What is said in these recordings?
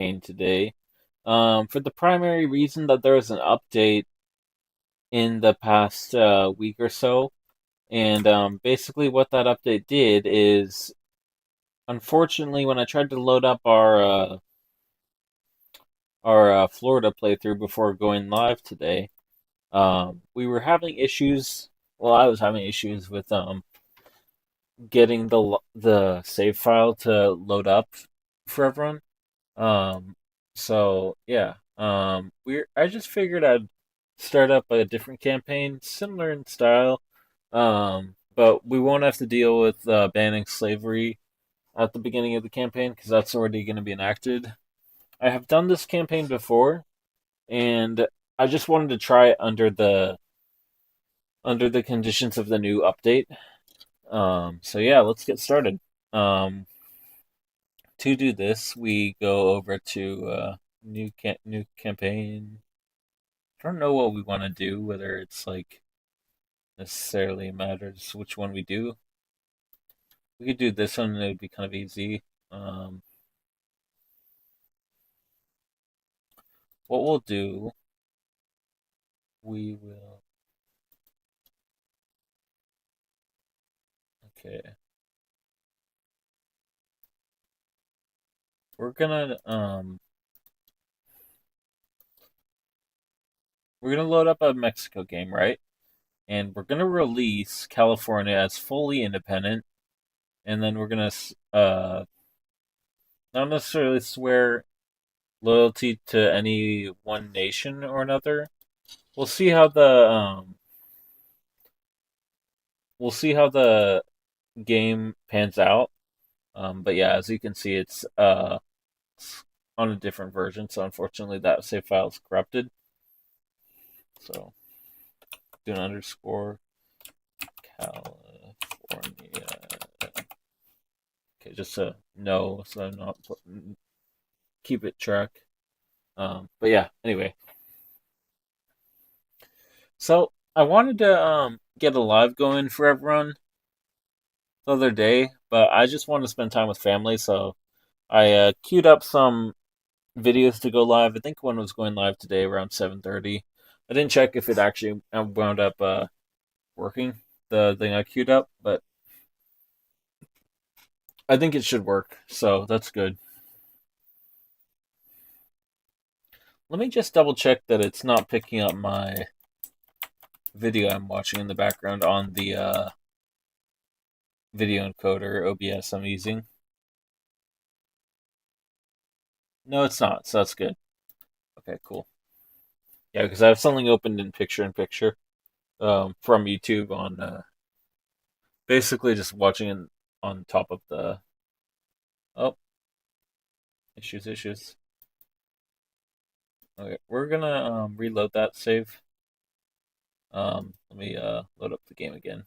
campaign today, for the primary reason that there was an update in the past week or so, and basically what that update did is, unfortunately, when I tried to load up our Florida playthrough before going live today, we were having issues. Well, I was having issues with getting the save file to load up for everyone. Um, so yeah, I just figured I'd start up a different campaign, similar in style, but we won't have to deal with banning slavery at the beginning of the campaign because that's already going to be enacted. I have done this campaign before, and I just wanted to try it under the conditions of the new update. So yeah, let's get started. Um, to do this, we go over to new campaign. I don't know what we want to do, whether it's like necessarily matters which one we do. We could do this one, and it would be kind of easy. Um, what we'll do, we will. Okay, we're gonna we're gonna load up a Mexico game, right? And we're gonna release California as fully independent, and then we're gonna not necessarily swear loyalty to any one nation or another. We'll see how the game pans out. But yeah, as you can see, it's on a different version, so unfortunately that save file is corrupted. So do an underscore California. Okay, just to know, so I'm not keep it track. But yeah, anyway, so I wanted to get a live going for everyone the other day, but I just wanted to spend time with family, so I queued up some videos to go live. I think one was going live today around 7:30. I didn't check if it actually wound up working, the thing I queued up, but I think it should work, so that's good. Let me just double check that it's not picking up my video I'm watching in the background on the video encoder OBS I'm using. No, it's not, so that's good. Okay, cool. Yeah, because I have something opened in picture from YouTube on basically just watching it on top of the. Oh, issues. Okay, we're gonna reload that save. Let me load up the game again.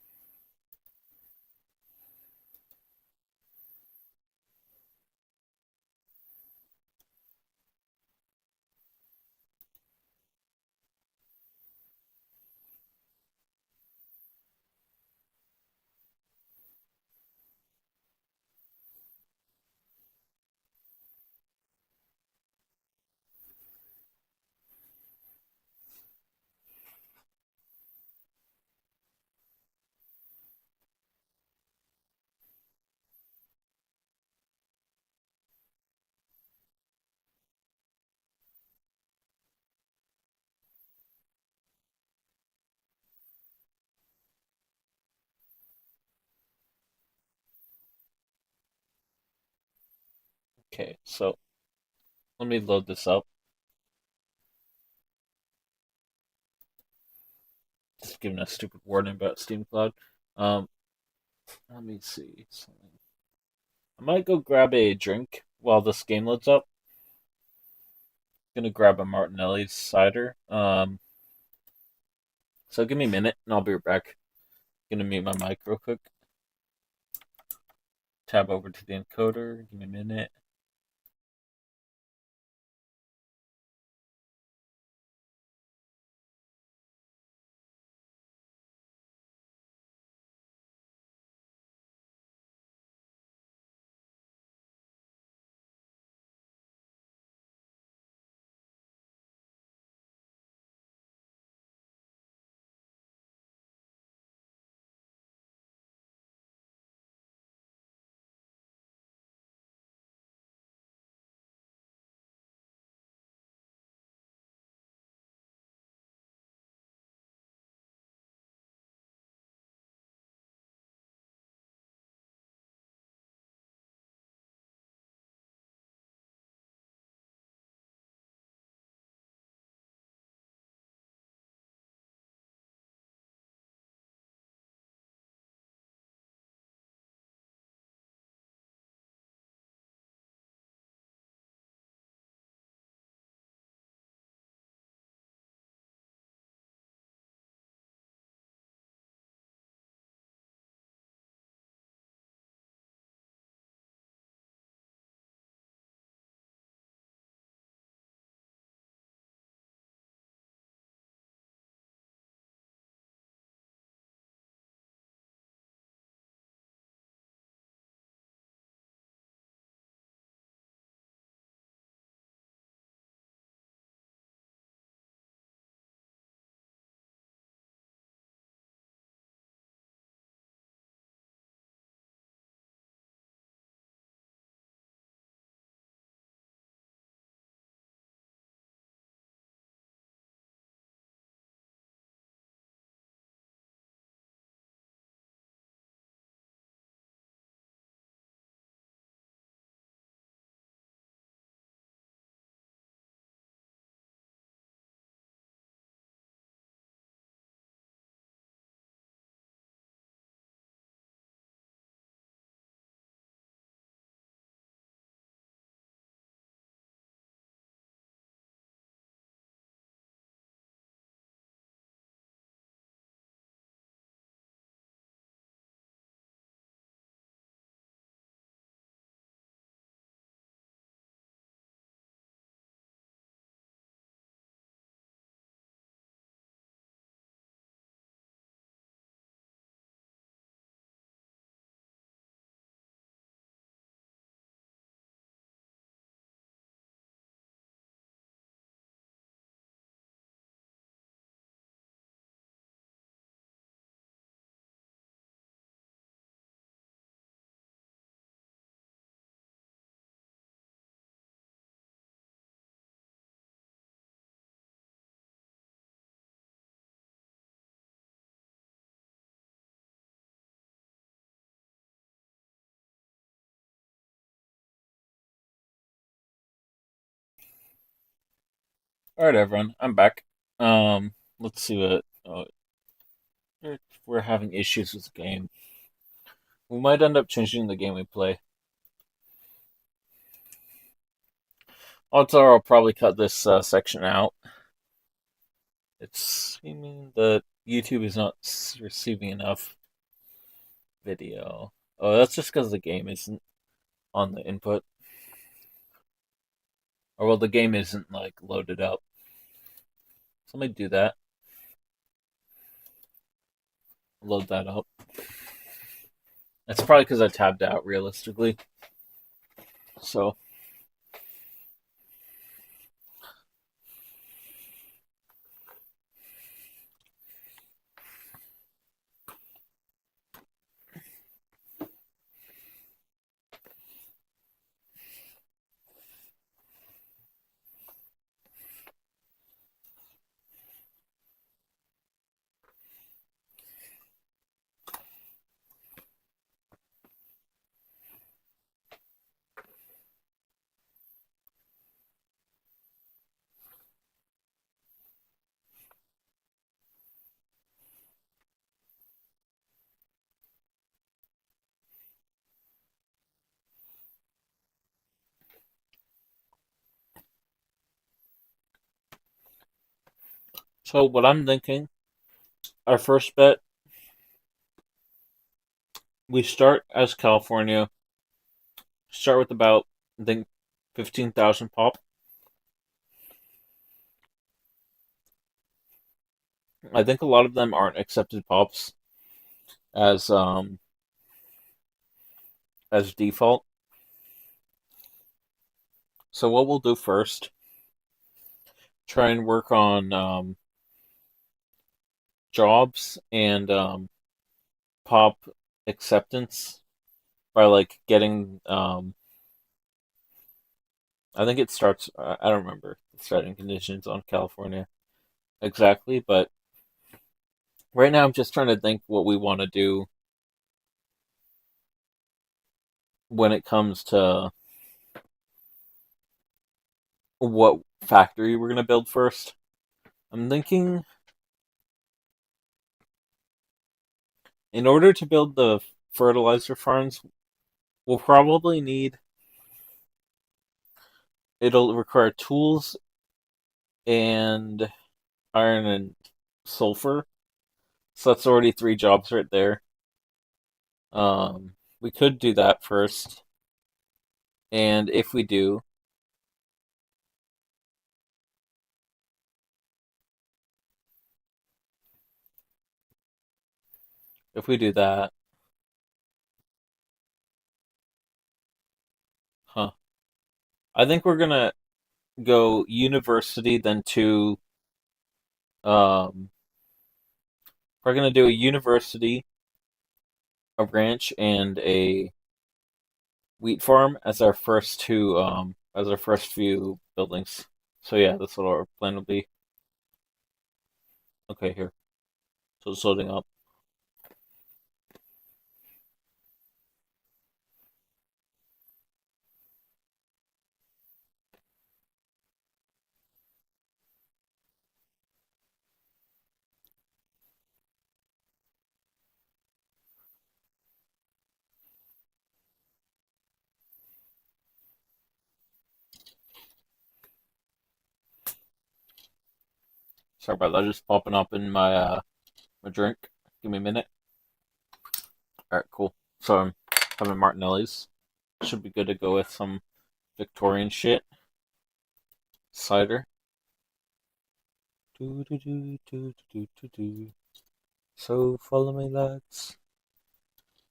Okay, so let me load this up. Just giving a stupid warning about Steam Cloud. Um, let me see something. I might go grab a drink while this game loads up. Gonna grab a Martinelli's cider. So give me a minute and I'll be right back. Gonna mute my mic real quick. Tab over to the encoder. Give me a minute. All right, everyone, I'm back. Let's see what we're having issues with the game. We might end up changing the game we play. Odds are I'll probably cut this section out. It's seeming that YouTube is not receiving enough video. Oh, that's just because the game isn't on the input, or well, the game isn't like loaded up. So let me do that. Load that up. That's probably because I tabbed out realistically. So so what I'm thinking, our first bet, we start as California. Start with about I think 15,000 pop. I think a lot of them aren't accepted pops as as default. So what we'll do first, try and work on jobs and pop acceptance by like getting I think it starts I don't remember the starting conditions on California exactly, but right now I'm just trying to think what we want to do when it comes to what factory we're going to build first. I'm thinking in order to build the fertilizer farms, we'll probably need it'll require tools and iron and sulfur. So that's already three jobs right there. We could do that first, and if we do that, huh? I think we're gonna go university, then to um, we're gonna do a university, a ranch, and a wheat farm as our first two as our first few buildings. So yeah, that's what our plan will be. Okay, here. So it's loading up. Sorry about that. Just popping up in my drink. Give me a minute. All right, cool. So I'm having Martinelli's. Should be good to go with some Victorian shit. Cider. Do do do do do do do. So follow me, lads.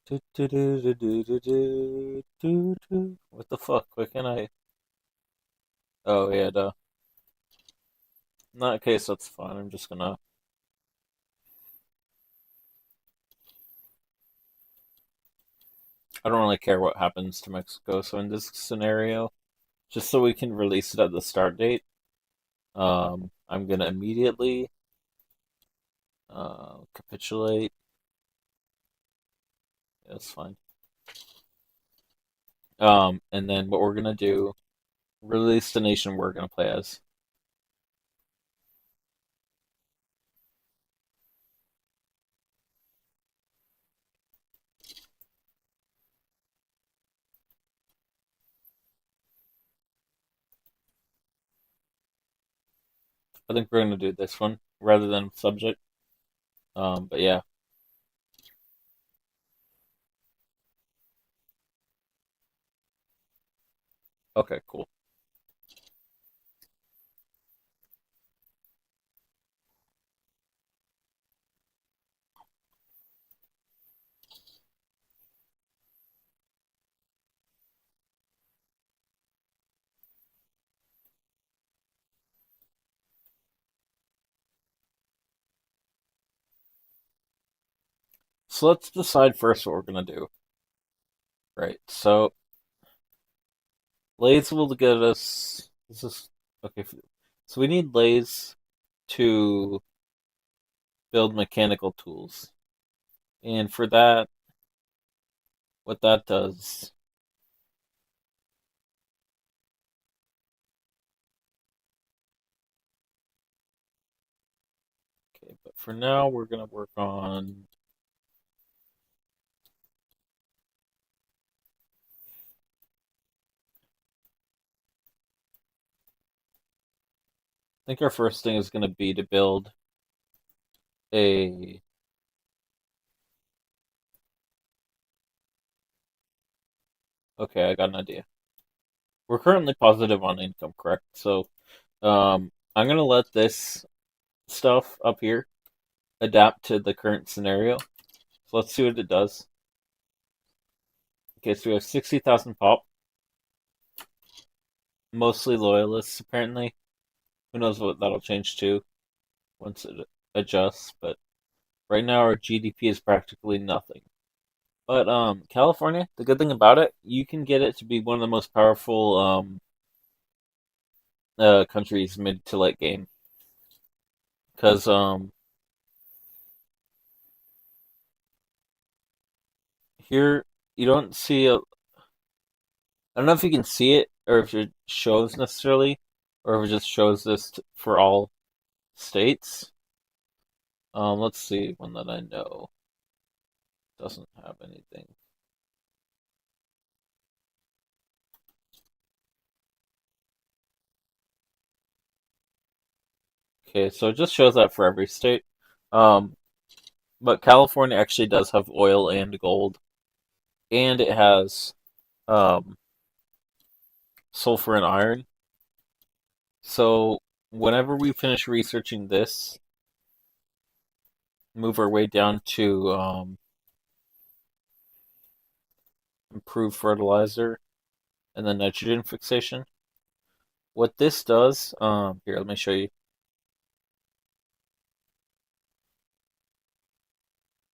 Do do do do do do do do do. What the fuck? Why can't I? Oh yeah, duh. In that case, that's fine. I'm just gonna. I don't really care what happens to Mexico. So in this scenario, just so we can release it at the start date, I'm gonna immediately capitulate. Yeah, that's fine. And then what we're gonna do, release the nation we're gonna play as. I think we're gonna do this one rather than subject. But yeah. Okay, cool. So let's decide first what we're gonna do. Right. So lathes will get us. Is this okay? So we need lathes to build mechanical tools, and for that, what that does. Okay, but for now, we're gonna work on. I think our first thing is gonna be to build a. Okay, I got an idea. We're currently positive on income, correct? So, I'm gonna let this stuff up here adapt to the current scenario. So let's see what it does. Okay, so we have 60,000 pop, mostly loyalists apparently. Who knows what that'll change to once it adjusts, but right now our GDP is practically nothing. But California, the good thing about it, you can get it to be one of the most powerful countries mid to late game. Because here you don't see a. I don't know if you can see it or if it shows necessarily, or if it just shows this for all states. Let's see one that I know doesn't have anything. Okay, so it just shows that for every state. Um, but California actually does have oil and gold, and it has um, sulfur and iron. So whenever we finish researching this, move our way down to improve fertilizer and then nitrogen fixation. What this does, here, let me show you.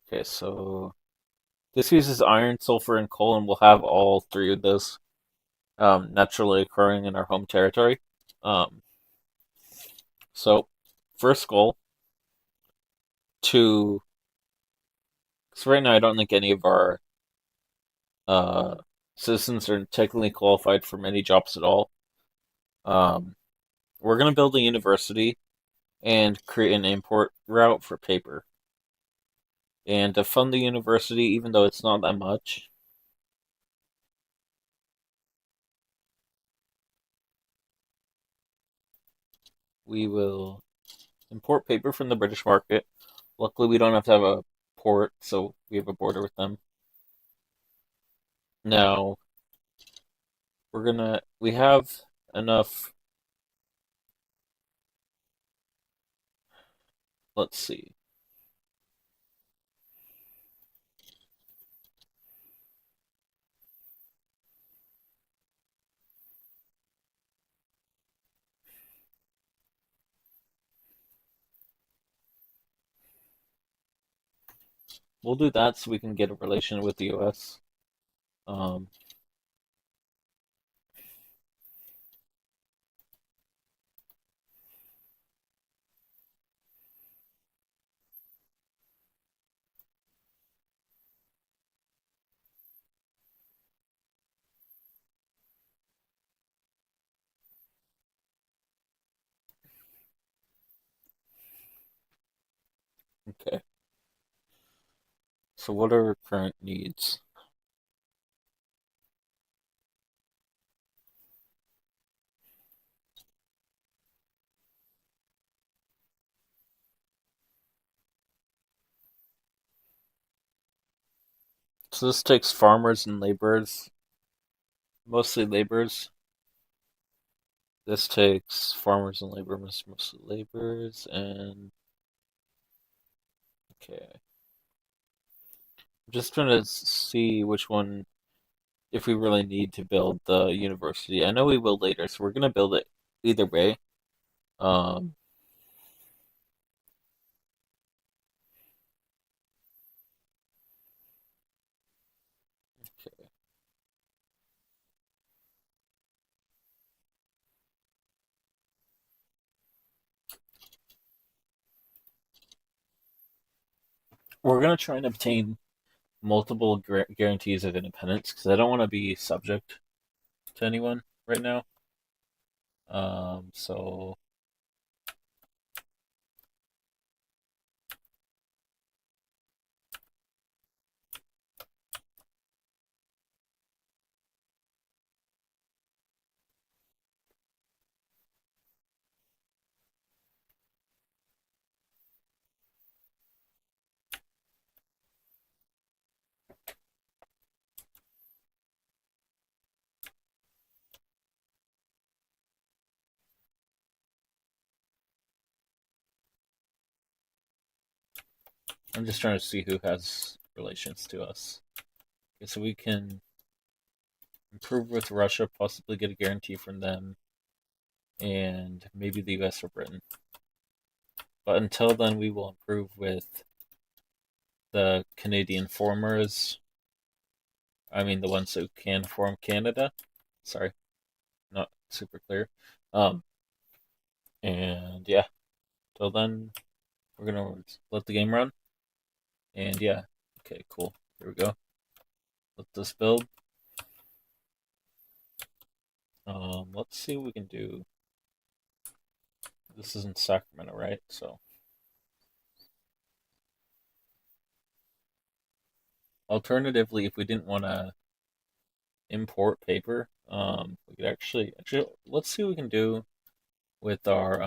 Okay, so this uses iron, sulfur, and coal, and we'll have all three of those naturally occurring in our home territory. Um, so, first goal to, because right now I don't think any of our uh, citizens are technically qualified for many jobs at all. Um, we're going to build a university and create an import route for paper. And to fund the university, even though it's not that much, we will import paper from the British market. Luckily, we don't have to have a port, so we have a border with them. Now, we have enough, let's see. We'll do that so we can get a relation with the US. Um, okay. So what are our current needs? So this takes farmers and laborers, mostly laborers. This takes farmers and laborers, mostly laborers, and okay. I'm just trying to see which one, if we really need to build the university. I know we will later, so we're gonna build it either way. Um, okay. We're gonna try and obtain multiple guarantees of independence because I don't want to be subject to anyone right now. So I'm just trying to see who has relations to us. Okay, so we can improve with Russia, possibly get a guarantee from them, and maybe the US or Britain. But until then, we will improve with the Canadian formers. I mean, the ones who can form Canada. Sorry, not super clear. Um, and yeah, till then, we're gonna let the game run. And yeah, okay, cool. Here we go. Let this build. Let's see what we can do. This is in Sacramento, right? So alternatively, if we didn't want to import paper, we could actually let's see what we can do with our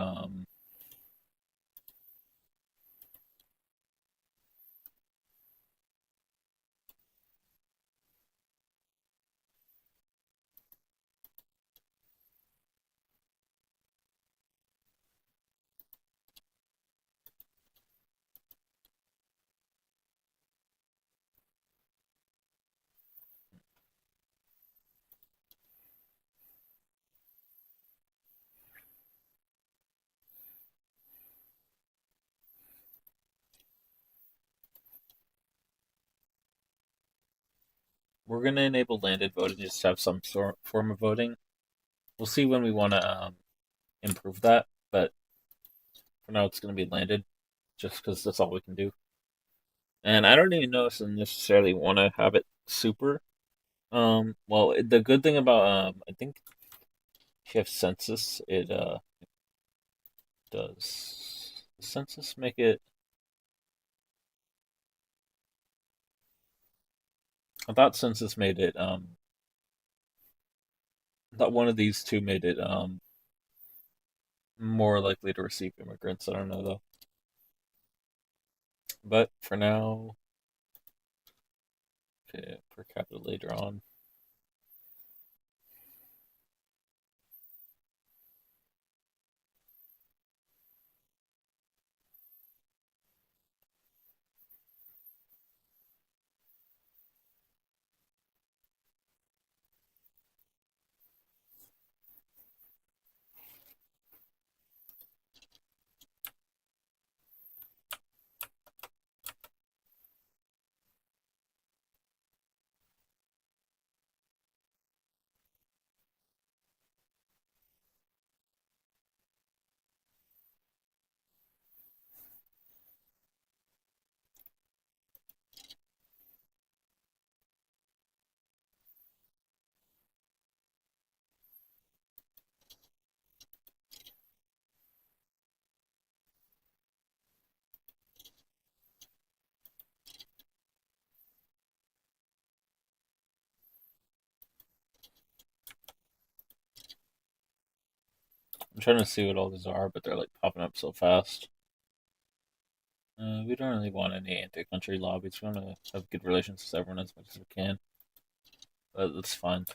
we're gonna enable landed voting just to have some sort form of voting. We'll see when we want to improve that, but for now it's gonna be landed just because that's all we can do. And I don't even know if I necessarily want to have it super. Well, the good thing about I think if you have census, it does the census make it? I thought census made it. I thought one of these two made it more likely to receive immigrants. I don't know though. But for now, okay, per capita later on. I'm trying to see what all these are, but they're like popping up so fast. We don't really want any anti-country lobbies. We want to have good relations with everyone as much as we can, but that's fine.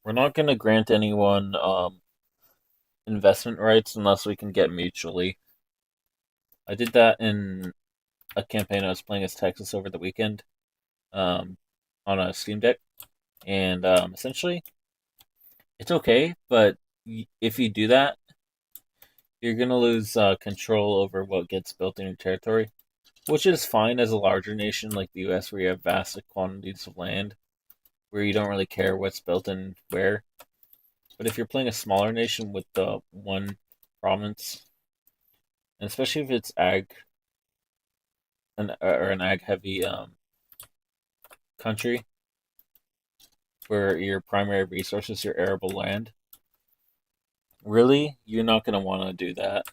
We're not going to grant anyone investment rights unless we can get mutually. I did that in a campaign I was playing as Texas over the weekend um, on a Steam Deck, and essentially it's okay, but if you do that, you're gonna lose control over what gets built in your territory, which is fine as a larger nation like the U.S., where you have vast quantities of land, where you don't really care what's built in where. But if you're playing a smaller nation with the one province, and especially if it's ag or an ag heavy country, where your primary resource is your arable land, really, you're not gonna want to do that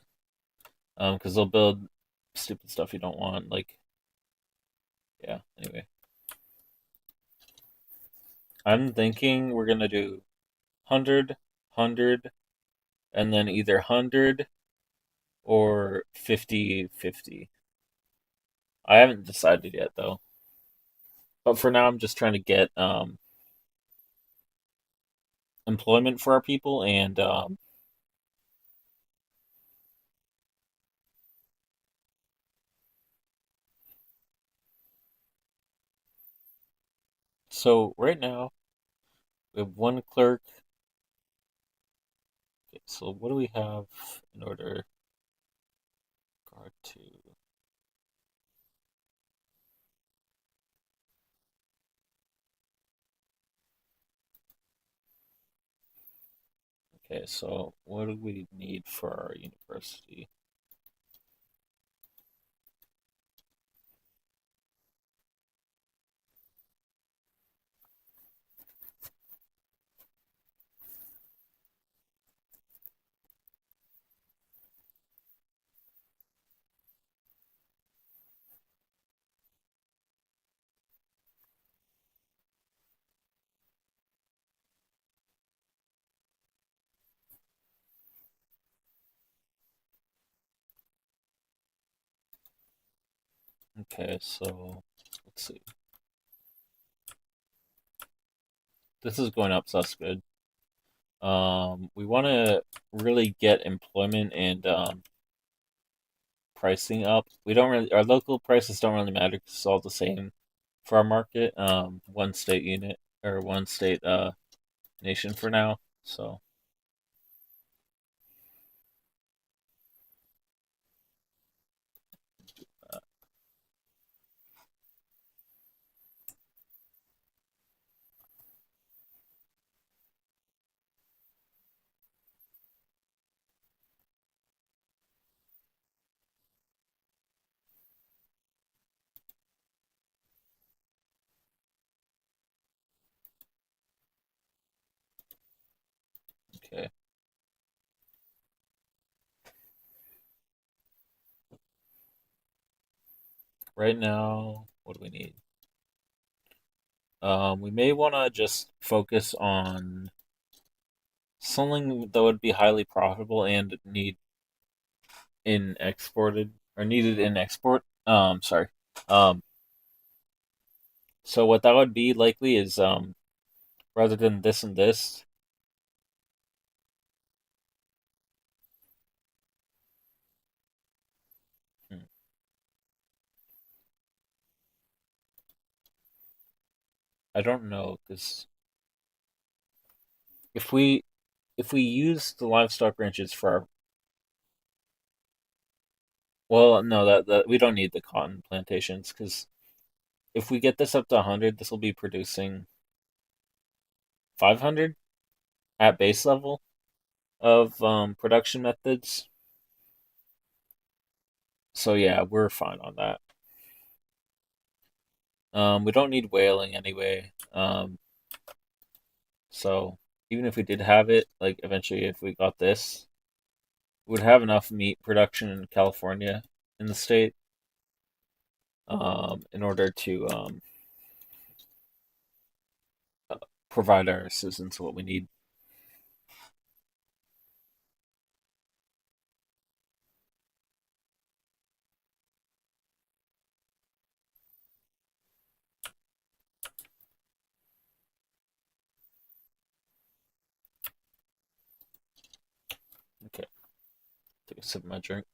because they'll build stupid stuff you don't want. Like, yeah. Anyway, I'm thinking we're gonna do 100, and then either 100 or 50-50. I haven't decided yet though. But for now, I'm just trying to get employment for our people, and so right now we have one clerk. Okay, so what do we have in order guard to? Okay, so what do we need for our university? Okay, so let's see. This is going up, so that's good. We want to really get employment and pricing up. We don't really, our local prices don't really matter because it's all the same for our market. One state unit or one state nation for now. So uh, okay. Right now, what do we need? We may want to just focus on something that would be highly profitable and needed in export. Sorry. Um, so what that would be likely is rather than this and this. Hmm, I don't know because if we if we use the livestock ranches for our, well, no, that we don't need the cotton plantations because if we get this up to 100, this will be producing 500 at base level of production methods. So yeah, we're fine on that. We don't need whaling anyway. So even if we did have it, like eventually, if we got this, we would have enough meat production in California in the state in order to provide our citizens what we need. Take a sip of my drink.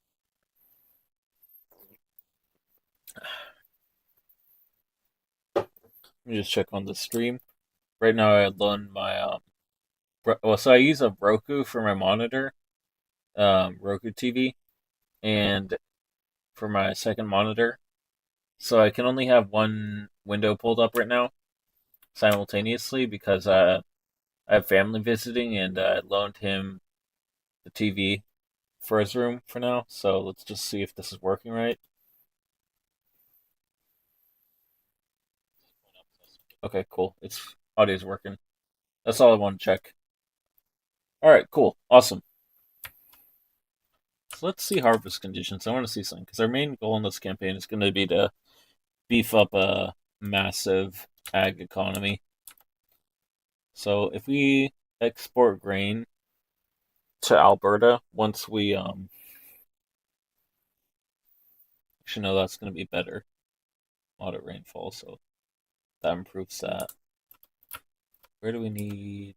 Let me just check on the stream. Right now, I loaned my well, so I use a Roku for my monitor, Roku TV, and for my second monitor. So I can only have one window pulled up right now simultaneously because I have family visiting and I loaned him the TV for his room for now. So let's just see if this is working right. Okay, cool. It's audio's working. That's all I want to check. All right, cool, awesome. So let's see harvest conditions. I want to see something because our main goal in this campaign is going to be to beef up a massive ag economy. So if we export grain to Alberta, once we actually no, that's going to be better. Moderate rainfall, so that improves that. Where do we need?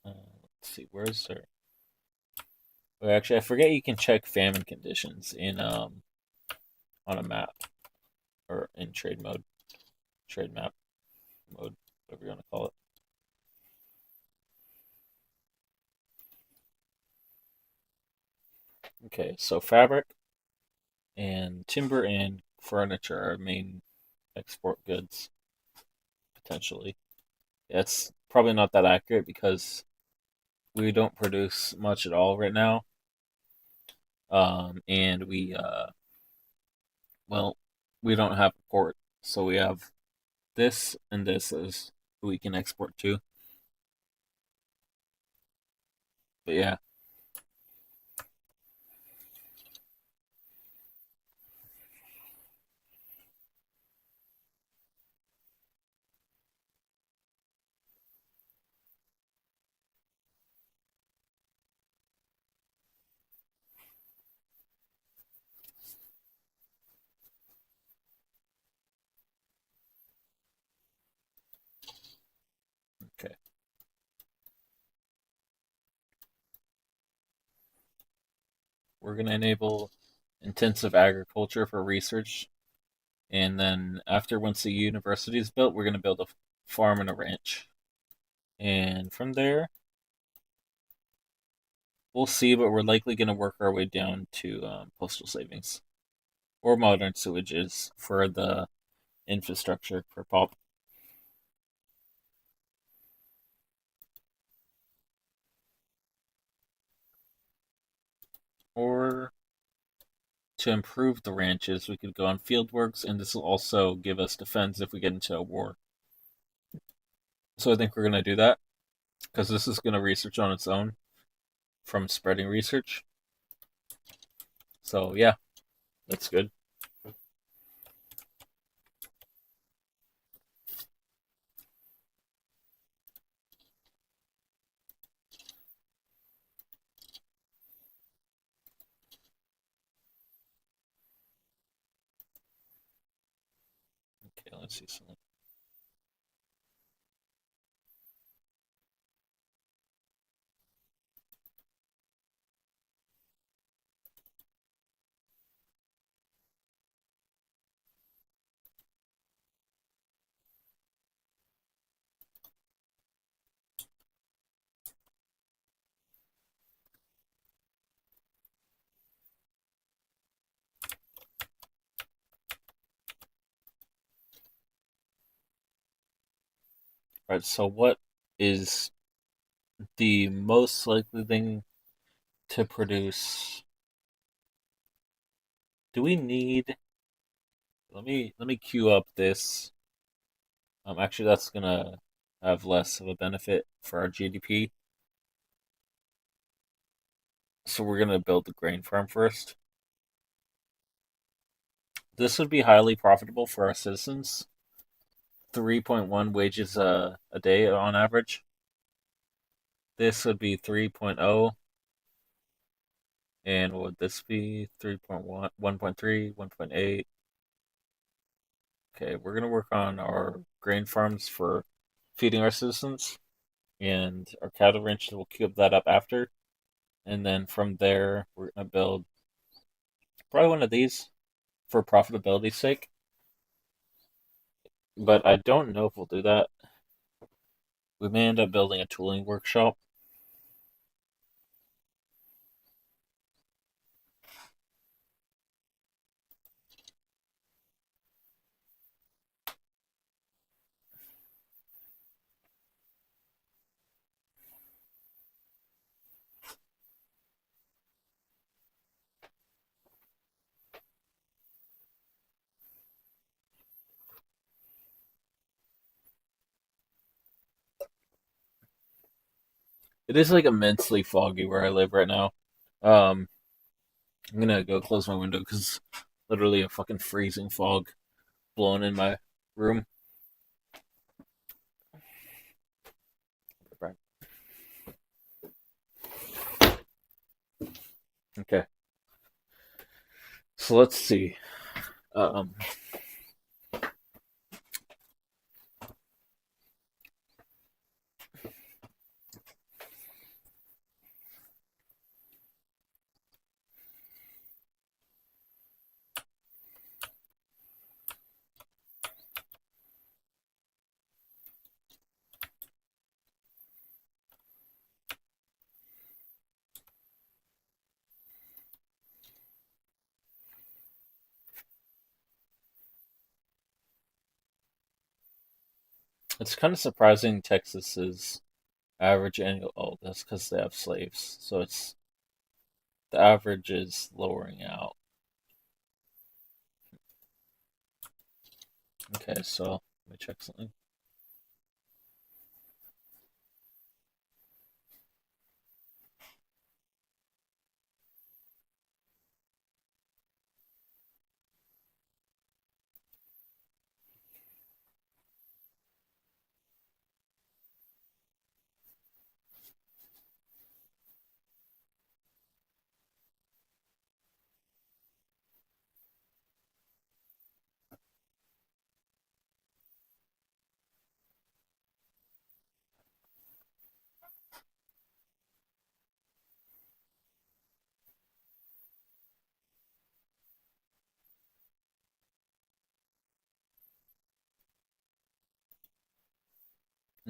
Let's see. Where's there? Well, actually, I forget you can check famine conditions in on a map or in trade mode, trade map mode, whatever you want to call it. Okay, so fabric and timber and furniture are main export goods potentially. Yeah, it's probably not that accurate because we don't produce much at all right now. And well, we don't have a port, so we have this and this as we can export to. But yeah, okay. We're gonna enable intensive agriculture for research, and then after once the university is built, we're gonna build a farm and a ranch, and from there we'll see. But we're likely gonna work our way down to postal savings or modern sewages for the infrastructure for pop. Or to improve the ranches, we could go on field works, and this will also give us defense if we get into a war. So I think we're gonna do that because this is gonna research on its own from spreading research. So yeah, that's good. Okay, let's see something. All right, so what is the most likely thing to produce? Do we need? Let me queue up this. Actually, that's gonna have less of a benefit for our GDP. So we're gonna build the grain farm first. This would be highly profitable for our citizens. 3.1 wages a day on average. This would be 3.0. And what would this be? 3.1, 1.3, 1.8. Okay, we're going to work on our grain farms for feeding our citizens. and our cattle ranch will cube that up after. And then from there, we're gonna build probably one of these for profitability's sake. But I don't know if we'll do that. We may end up building a tooling workshop. It is like immensely foggy where I live right now. Um, I'm gonna go close my window because literally a fucking freezing fog blowing in my room. Okay, so let's see. Um, it's kind of surprising Texas's average annual. Oh, that's because they have slaves, so it's the average is lowering out. Okay, so let me check something.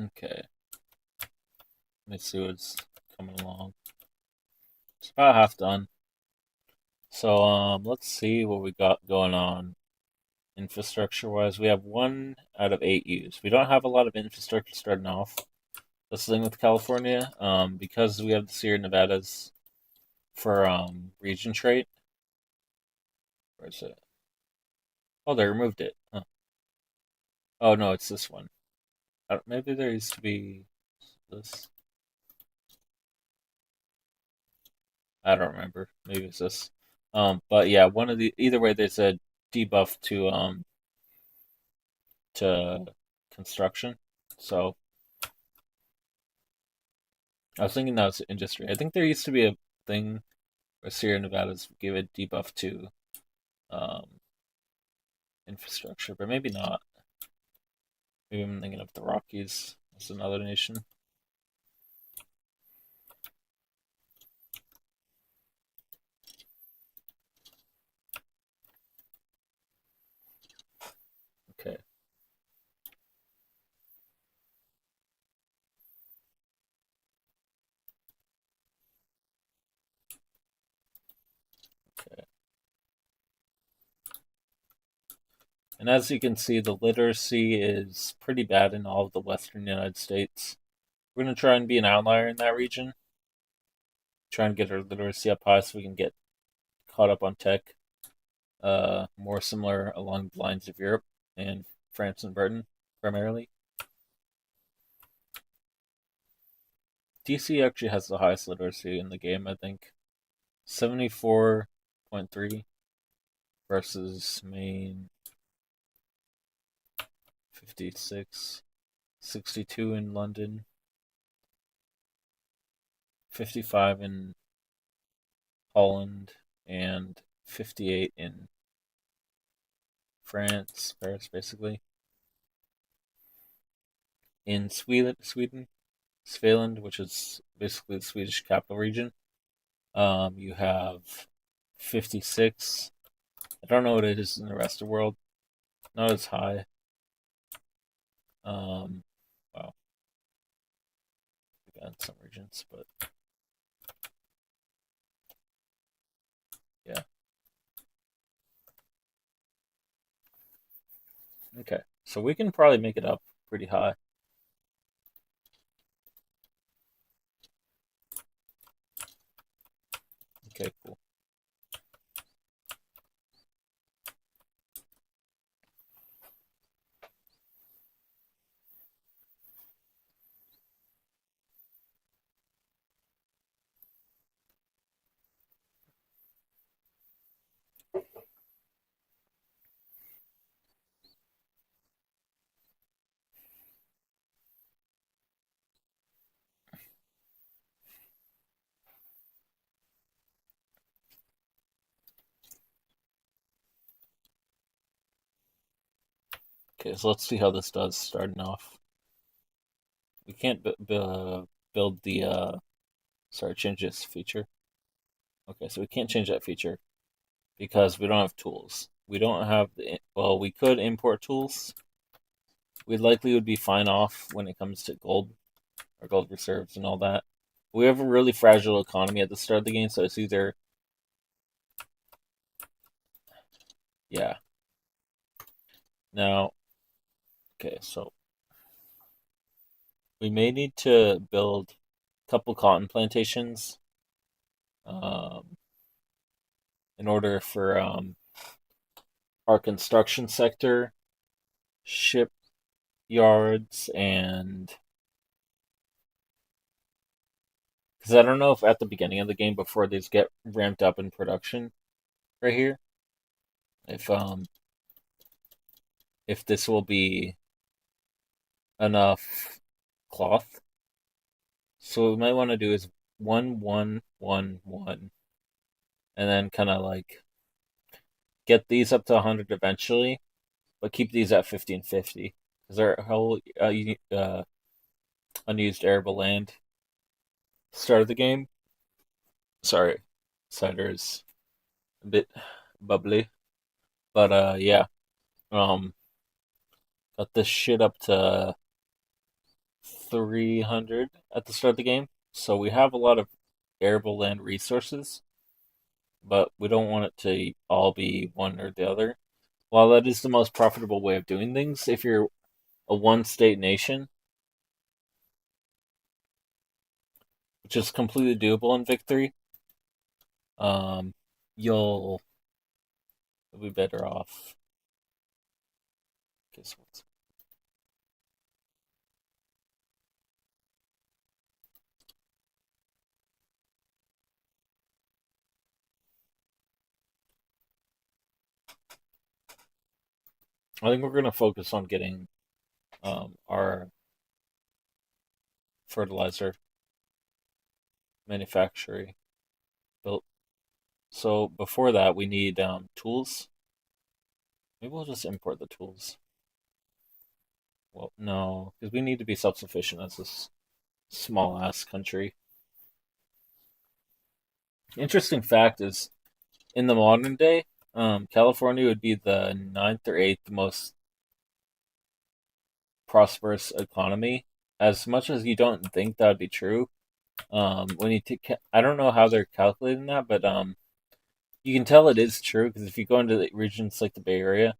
Okay, let me see what's coming along. It's about half done. So let's see what we got going on infrastructure wise. We have 1 out of 8 used. We don't have a lot of infrastructure starting off. That's the thing with California. Because we have the Sierra Nevadas for region trait. Where is it? Oh, they removed it. Huh. Oh no, it's this one. Maybe there used to be this. I don't remember. Maybe it's this. But yeah, one of the either way, there's a debuff to construction. So I was thinking that was industry. I think there used to be a thing where Sierra Nevadas gave a debuff to um, infrastructure, but maybe not. Maybe I'm thinking of the Rockies as another nation. Okay. Okay. And as you can see, the literacy is pretty bad in all of the western United States. We're going to try and be an outlier in that region. Try and get our literacy up high so we can get caught up on tech. More similar along the lines of Europe and France and Britain, primarily. DC actually has the highest literacy in the game, I think. 74.3 versus Maine 56, 62 in London, 55 in Holland, and 58 in France, Paris, basically. In Sweden, Svealand, which is basically the Swedish capital region. You have 56. I don't know what it is in the rest of the world. Not as high. Um, well, we got some regions, but yeah. Okay, so we can probably make it up pretty high. Okay, cool. Okay, so let's see how this does starting off. We can't build the sorry, change this feature. Okay, so we can't change that feature because we don't have tools. We don't have the, well, we could import tools. We likely would be fine off when it comes to gold or gold reserves and all that. We have a really fragile economy at the start of the game, so it's either, yeah. Now, okay, so we may need to build a couple cotton plantations um, in order for our construction sector, shipyards, and because I don't know if at the beginning of the game before these get ramped up in production right here, if if this will be enough cloth. So what we might want to do is 1 1 1 1, and then kind of like get these up to 100 eventually, but keep these at 1550 because they're whole unused arable land. Start of the game. Sorry, cider is a bit bubbly, but yeah. Um, got this shit up to 300 at the start of the game, so we have a lot of arable land resources, but we don't want it to all be one or the other. While that is the most profitable way of doing things, if you're a one state nation, which is completely doable in Victory, um, you'll be better off. Guess what? I think we're going to focus on getting our fertilizer manufacturing built. So before that, we need tools. Maybe we'll just import the tools. Well, no, because we need to be self-sufficient as this small ass country. Interesting fact is, in the modern day, California would be the ninth or eighth most prosperous economy. As much as you don't think that would be true, when you take, I don't know how they're calculating that, but you can tell it is true because if you go into the regions like the Bay Area,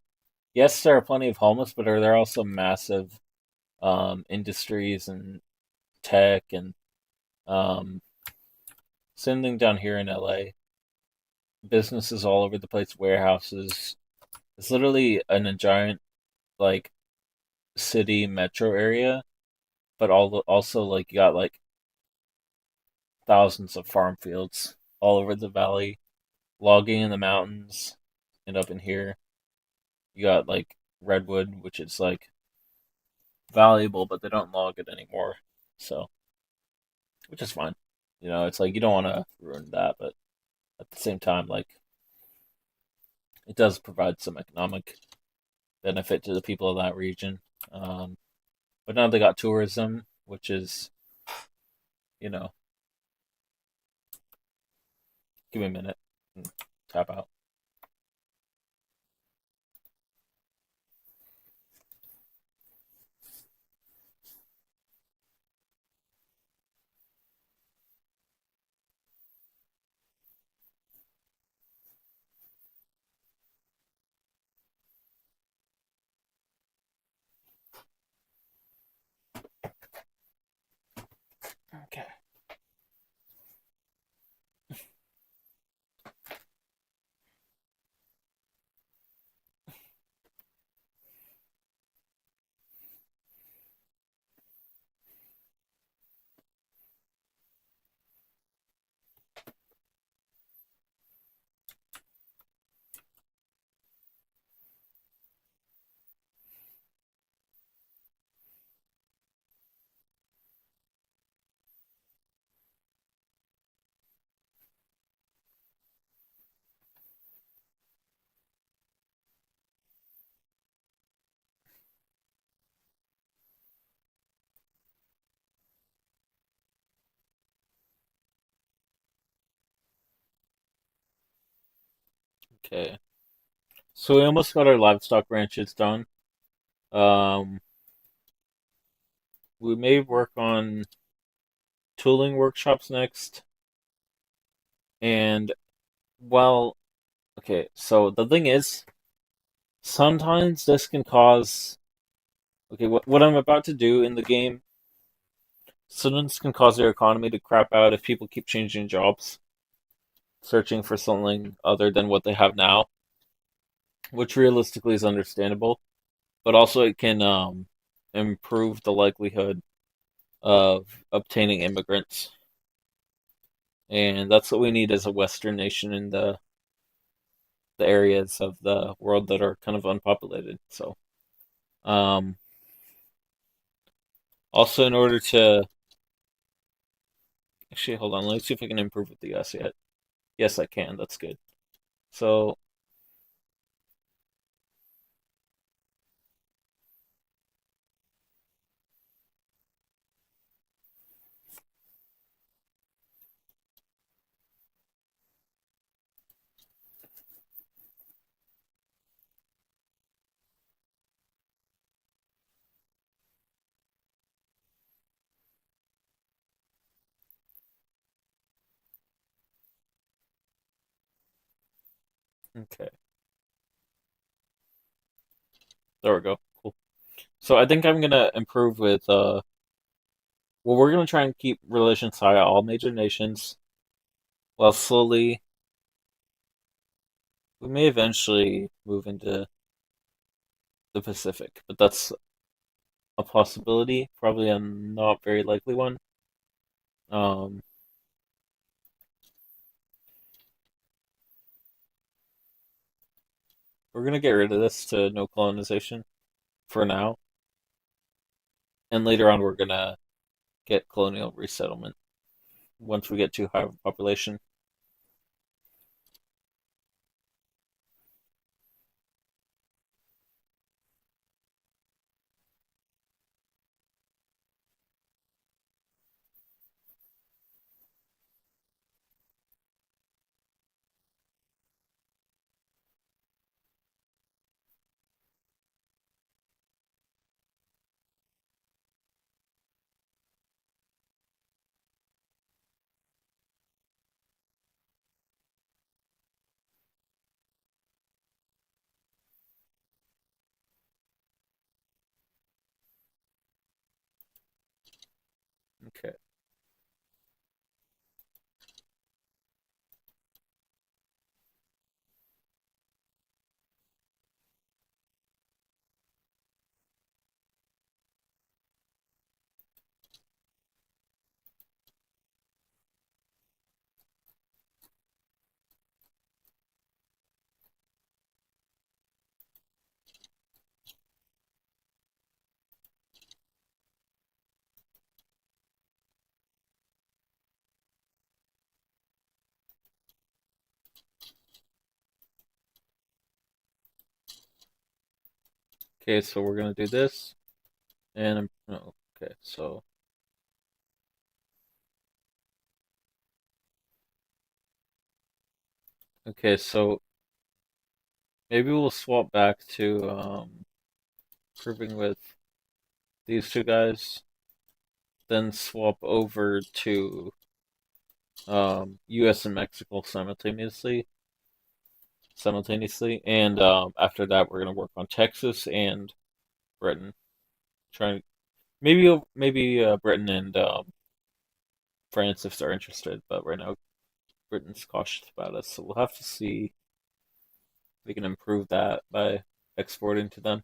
yes, there are plenty of homeless, but are there also massive industries and tech and um, same thing down here in LA. Businesses all over the place, warehouses. It's literally in a giant like city metro area, but also like you got like thousands of farm fields all over the valley, logging in the mountains, and up in here you got like redwood, which is like valuable, but they don't log it anymore. So, which is fine. You know, it's like you don't want to ruin that, but at the same time, like it does provide some economic benefit to the people of that region. But now they got tourism, which is you know, give me a minute. Tap out. Okay. Okay. So we almost got our livestock ranches done. Um, we may work on tooling workshops next. And well, okay. So the thing is, sometimes this can cause. Okay, what I'm about to do in the game, sometimes can cause their economy to crap out if people keep changing jobs, searching for something other than what they have now, which realistically is understandable. But also, it can improve the likelihood of obtaining immigrants, and that's what we need as a Western nation in the areas of the world that are kind of unpopulated. So, um, also in order to actually hold on, let's see if I can improve with the US yet. Yes, I can. That's good. So, okay, there we go. Cool. So I think I'm gonna improve with well, we're gonna try and keep relations high at all major nations, while slowly we may eventually move into the Pacific, but that's a possibility, probably a not very likely one. Um, we're gonna get rid of this to no colonization for now, and later on we're gonna get colonial resettlement once we get too high of a population. Okay. Okay, so we're gonna do this, and no, okay, so Okay, so maybe we'll swap back to grouping with these two guys, then swap over to U.S. and Mexico simultaneously, and after that we're gonna work on Texas and Britain. Trying maybe Britain and France if they're interested, but right now Britain's cautious about us, so we'll have to see if we can improve that by exporting to them.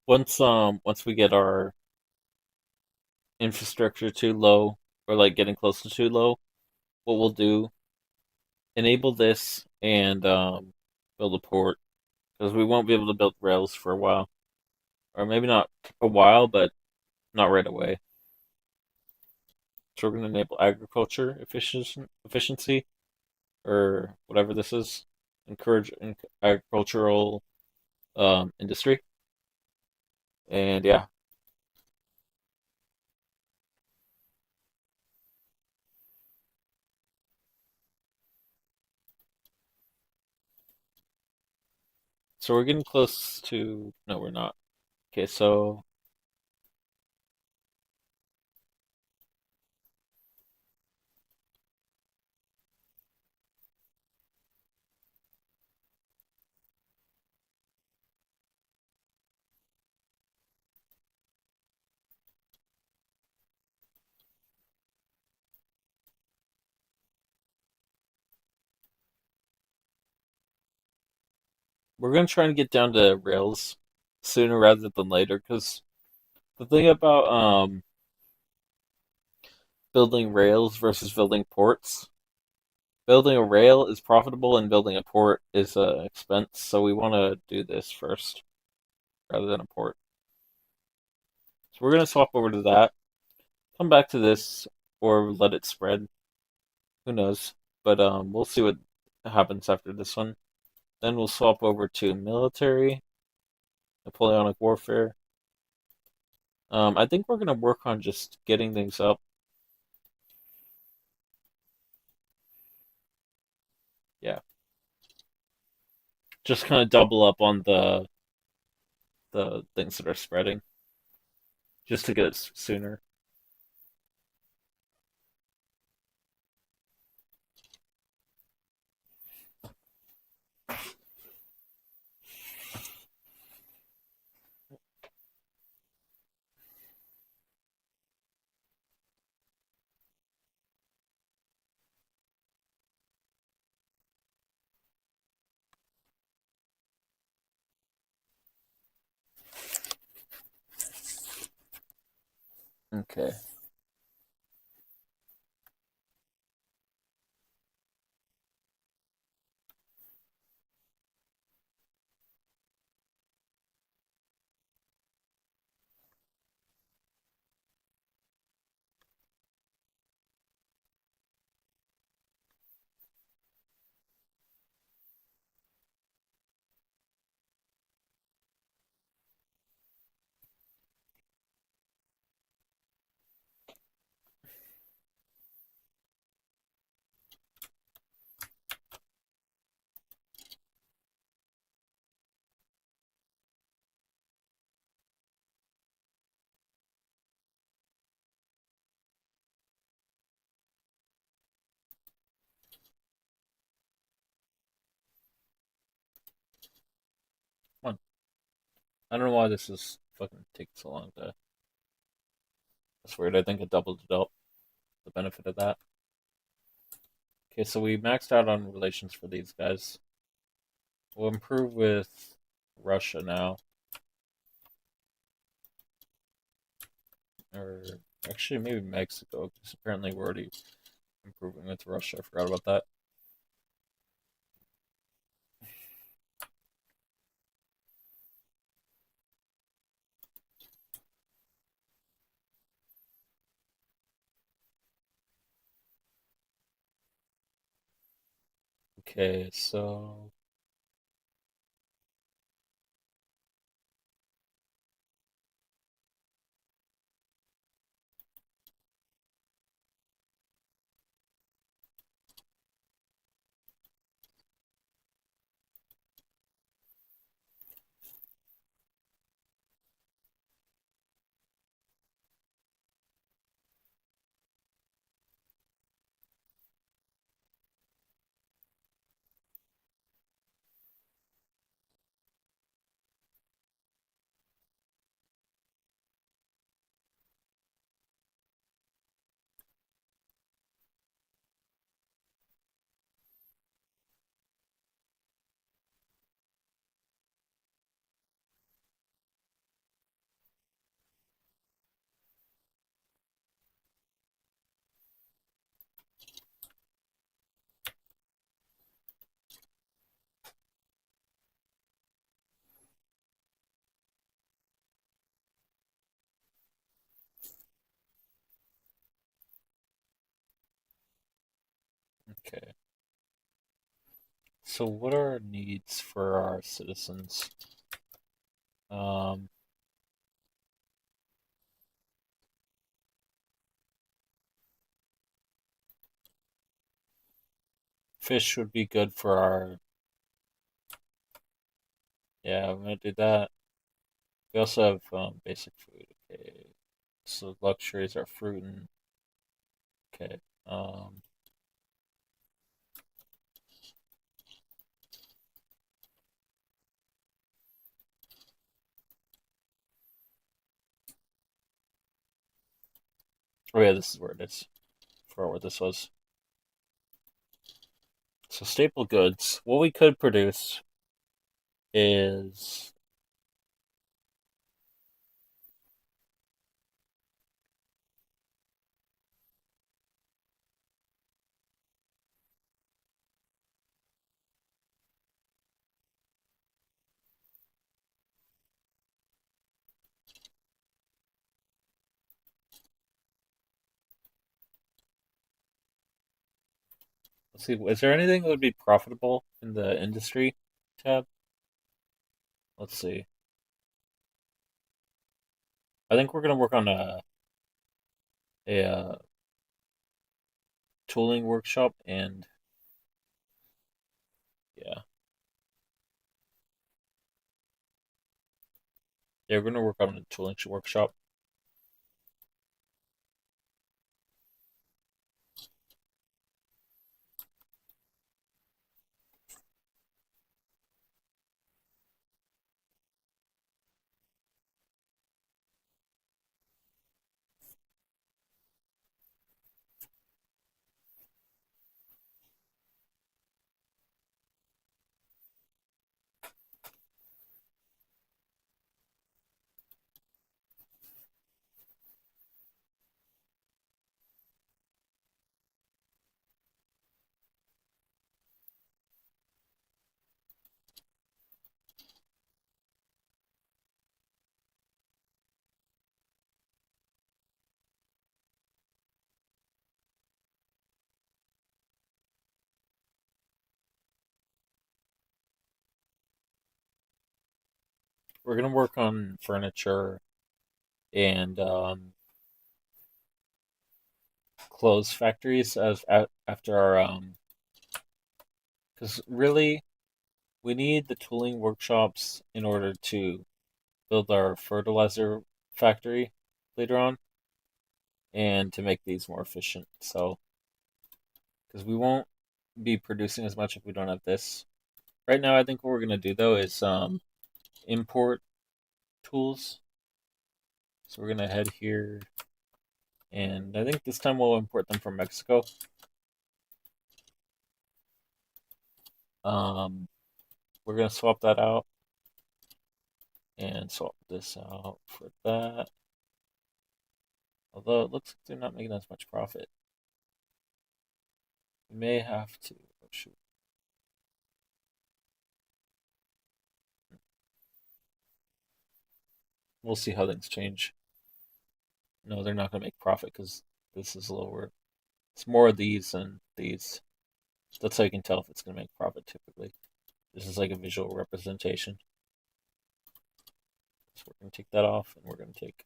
Once we get our infrastructure too low or like getting close to too low, what we'll do enable this and build a port because we won't be able to build rails for a while, or maybe not a while, but not right away. So we're going to enable efficiency or whatever this is, encourage agricultural industry, and yeah. So we're getting close to. No, we're not. Okay, so we're going to try and get down to rails sooner rather than later because the thing about building rails versus building ports. Building a rail is profitable and building a port is an expense, so we want to do this first rather than a port. So we're going to swap over to that, come back to this, or let it spread. Who knows? But we'll see what happens after this one. Then we'll swap over to military, Napoleonic warfare. I think we're going to work on just getting things up. Yeah, just kind of double up on the things that are spreading, just to get it sooner. Okay. I don't know why this is fucking taking so long to. That's weird. I think it doubled it up. The benefit of that. Okay, so we maxed out on relations for these guys. We'll improve with Russia now. Or actually, maybe Mexico, because apparently we're already improving with Russia. I forgot about that. Okay, so. Okay. So, what are our needs for our citizens? Um, Fish would be good for our. Yeah, I'm gonna do that. We also have basic food. Okay. So luxuries are fruit and okay. Oh yeah, this is where it is. For what this was. So staple goods. What we could produce is let's see, is there anything that would be profitable in the industry tab? Let's see. I think we're gonna work on a tooling workshop and yeah. Yeah, we're gonna work on a tooling workshop. We're gonna work on furniture and clothes factories as after our because really we need the tooling workshops in order to build our fertilizer factory later on and to make these more efficient. So because we won't be producing as much if we don't have this. Right now, I think what we're gonna do though is import tools. So we're gonna head here, and I think this time we'll import them from Mexico. Um, we're gonna swap that out and swap this out for that. Although it looks like they're not making as much profit. We may have to. Oh, shoot. We'll see how things change. No, they're not gonna make profit because this is lower. It's more of these than these. That's how you can tell if it's gonna make profit typically. This is like a visual representation. So we're gonna take that off, and we're gonna take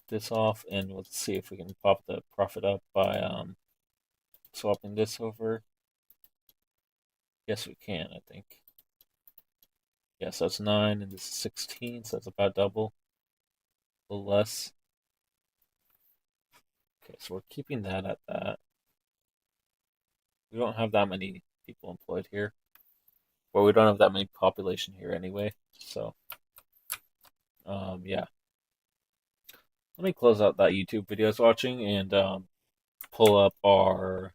this off, and let's see if we can pop the profit up by swapping this over. Yes, we can, I think. Yes, that's 9, and this is 16, so that's about double. A little less. Okay, so we're keeping that at that. We don't have that many people employed here. Well, we don't have that many population here anyway, so yeah. Let me close out that YouTube video I was watching and pull up our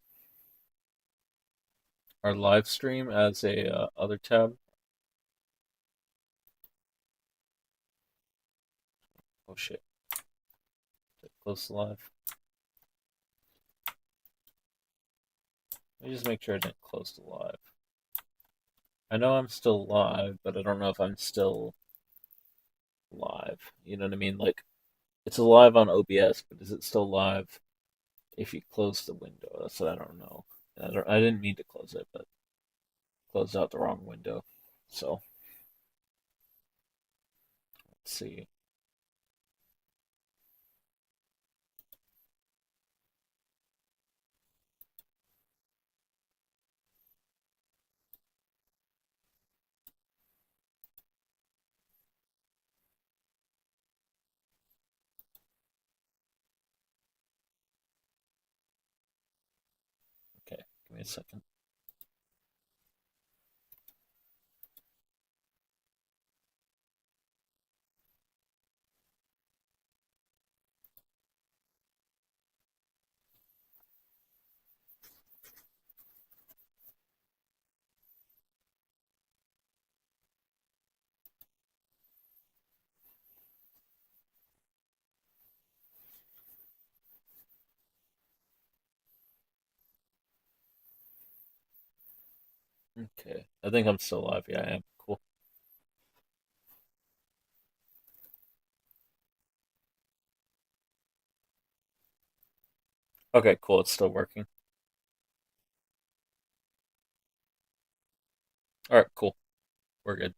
live stream as a other tab. Oh shit! Close the live. Let me just make sure I didn't close the live. I know I'm still live, but I don't know if I'm still live. You know what I mean? Like, it's live on OBS, but is it still live if you close the window? That's what I don't know. I didn't mean to close it, but closed out the wrong window. So, let's see. Okay, give me a second. Okay, I think I'm still live. Yeah, I am. Cool. Okay, cool. It's still working. All right, cool. We're good.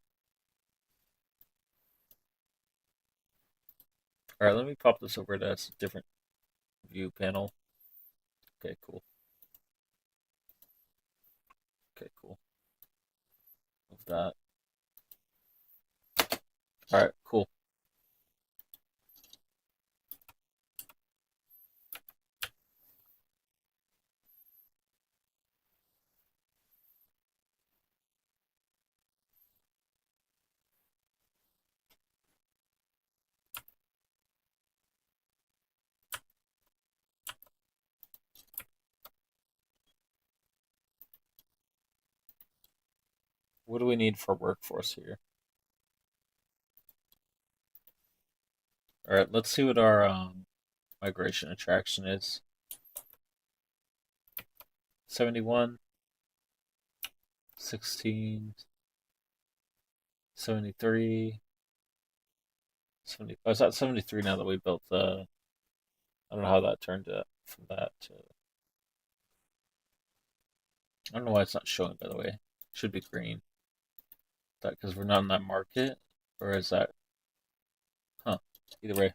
All right, let me pop this over to a different view panel. Okay, cool. Okay, cool. Move that. All right, cool. What do we need for workforce here? All right, let's see what our migration attraction is. 71, 16, 73, 70. Oh, it's at 73 now that we built the. I don't know how that turned out from that to. I don't know why it's not showing, by the way. It should be green. Is that because we're not in that market? Or is that. Huh. Either way.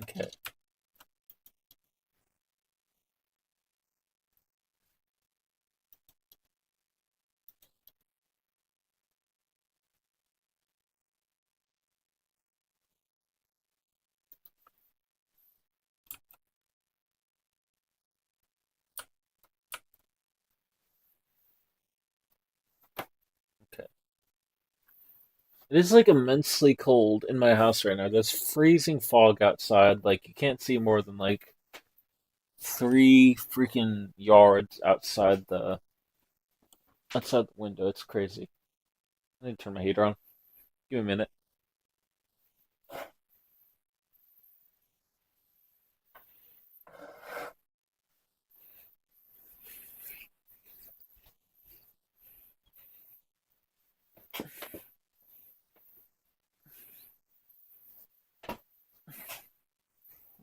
Okay. It is like immensely cold in my house right now. There's freezing fog outside. Like you can't see more than like 3 freaking yards outside the window. It's crazy. I need to turn my heater on. Give me a minute.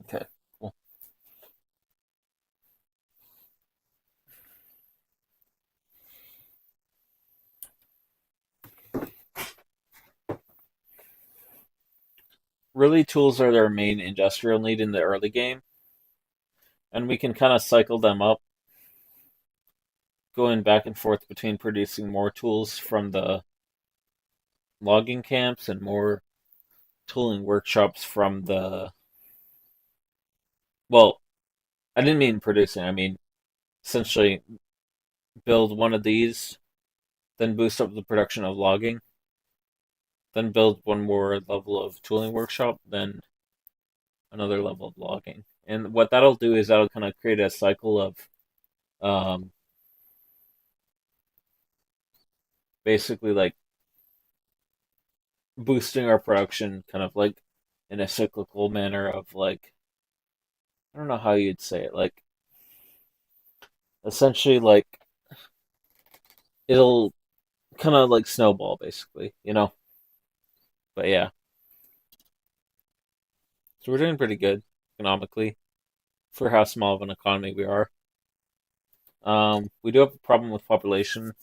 Okay, cool. Really, tools are their main industrial need in the early game, and we can kind of cycle them up, going back and forth between producing more tools from the logging camps and more tooling workshops from the. Well, I didn't mean producing. I mean essentially build one of these, then boost up the production of logging, then build one more level of tooling workshop, then another level of logging. And what that'll do is that'll kind of create a cycle of um, basically like boosting our production kind of like in a cyclical manner of like I don't know how you'd say it, like essentially like it'll kind of like snowball basically, you know? But yeah, so we're doing pretty good economically for how small of an economy we are. We do have a problem with population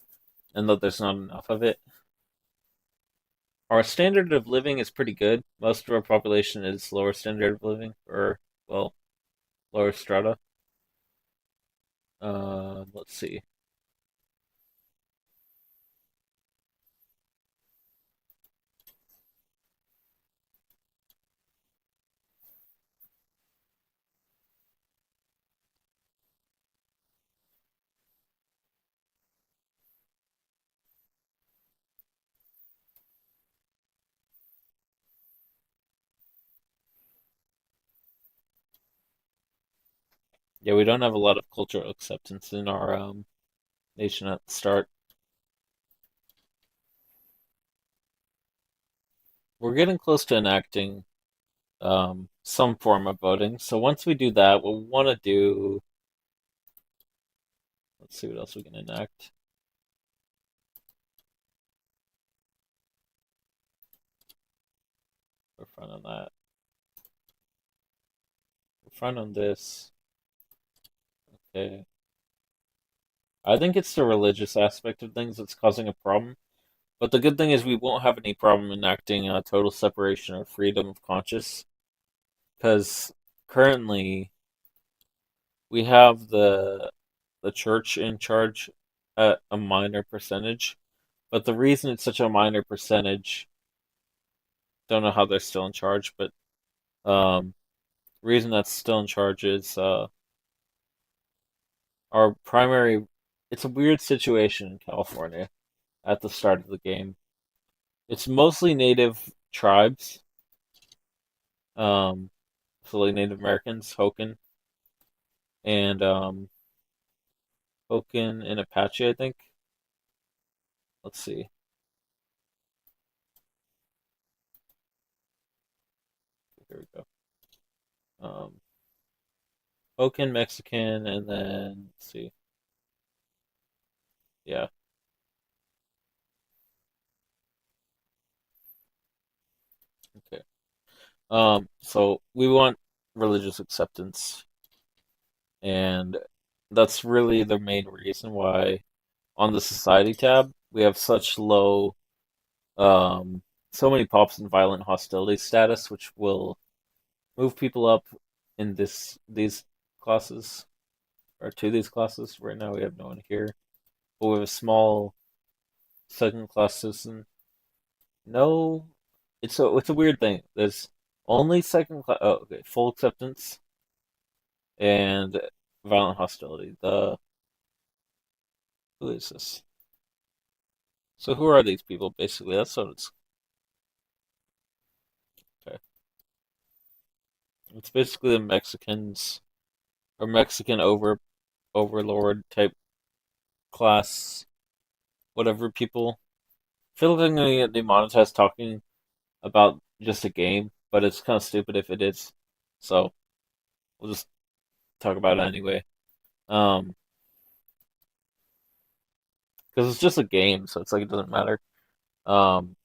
and that there's not enough of it. Our standard of living is pretty good. Most of our population is lower standard of living, or well, lower strata. Let's see. Yeah, we don't have a lot of cultural acceptance in our nation at the start. We're getting close to enacting some form of voting. So once we do that, we'll want to do. Let's see what else we can enact. We're front on that. We're front on this. Okay. I think it's the religious aspect of things that's causing a problem. But the good thing is we won't have any problem enacting a total separation or freedom of conscience because currently we have the church in charge at a minor percentage. But the reason it's such a minor percentage, don't know how they're still in charge, but um, the reason that's still in charge is our primary. It's a weird situation in California at the start of the game. It's mostly native tribes, um, so like Native Americans, and Hokan and Apache, I think. Let's see. Here we go. Um, Hokan, Mexican, and then let's see. Yeah. Okay. So we want religious acceptance, and that's really the main reason why on the society tab we have such low, um, so many pops and violent hostility status, which will move people up in these classes or to these classes. Right now we have no one here, but we have a small second class citizen. No, it's a weird thing. There's only second class. Oh, okay, full acceptance and violent hostility. The Who is this? So who are these people? Basically, that's what it's. It's basically the Mexicans or Mexican overlord type class, whatever people. I feel like I'm gonna get demonetized talking about just a game, but it's kind of stupid if it is. So we'll just talk about it anyway. Um, because it's just a game, so it's like it doesn't matter. Um,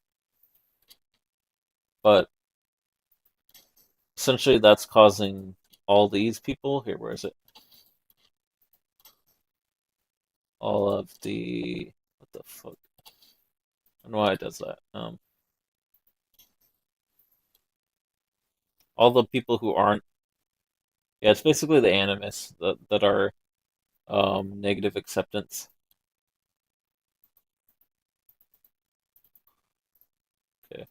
but essentially that's causing all these people here. Where is it? All of the what the fuck? I don't know why it does that. All the people who aren't. Yeah, it's basically the animists that are negative acceptance. Okay.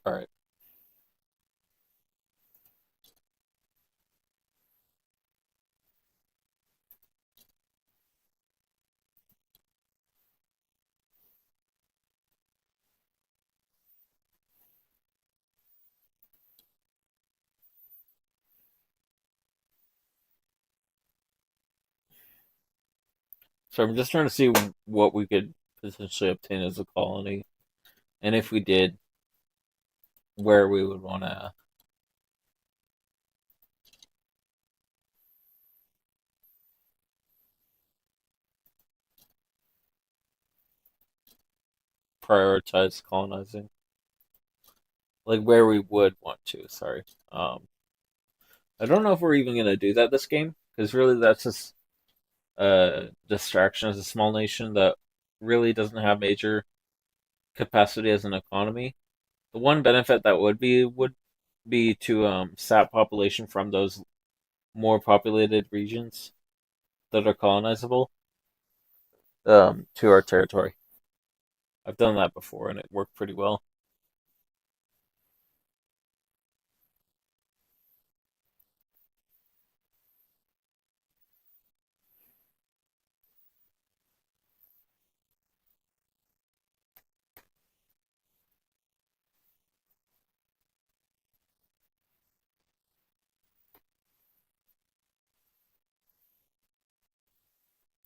All right. So I'm just trying to see what we could potentially obtain as a colony, and if we did, where we would want to prioritize colonizing, like where we would want to. Sorry. Um, I don't know if we're even gonna do that this game because really that's just a distraction as a small nation that really doesn't have major capacity as an economy. The one benefit that would be to sap population from those more populated regions that are colonizable to our territory. I've done that before and it worked pretty well.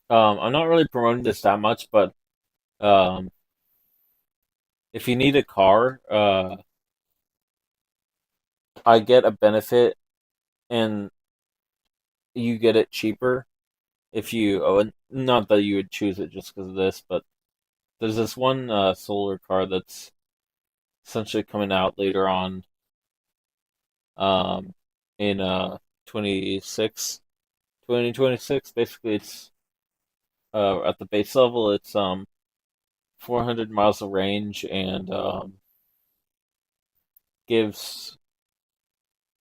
I'm not really promoting this that much, but um, if you need a car, I get a benefit and you get it cheaper if you. Oh, and not that you would choose it just because of this, but there's this one solar car that's essentially coming out later on um, in 26, 2026. Basically, it's at the base level, it's 400 miles of range and gives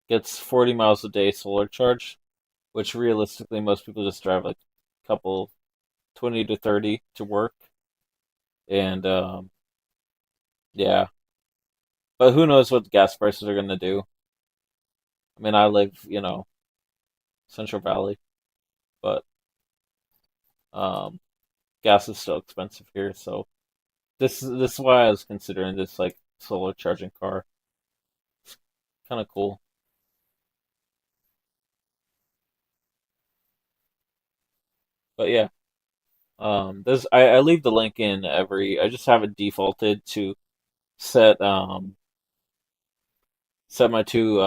gets 40 miles a day solar charge, which realistically most people just drive like a couple 20 to 30 to work, and yeah, but who knows what the gas prices are gonna do. I mean, I live, Central Valley, but um, gas is still expensive here, so this is why I was considering this like solar charging car. It's kind of cool, but yeah. There's I leave the link in every. I just have it defaulted to set set my two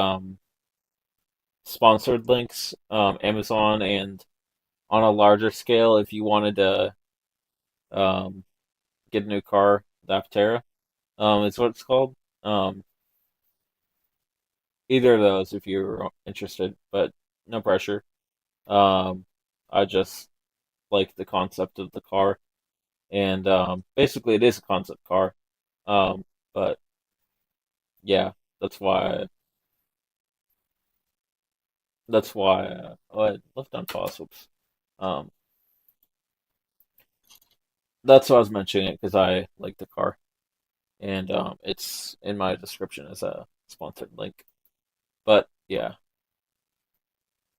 sponsored links, Amazon, and on a larger scale, if you wanted to um get a new car, the Aptera, is what it's called. Um, Either of those if you're interested, but no pressure. Um, I just like the concept of the car, and basically it is a concept car. Um, but yeah, that's why oh, I left on pause. Oops. Um, that's why I was mentioning it because I like the car, and it's in my description as a sponsored link. But yeah,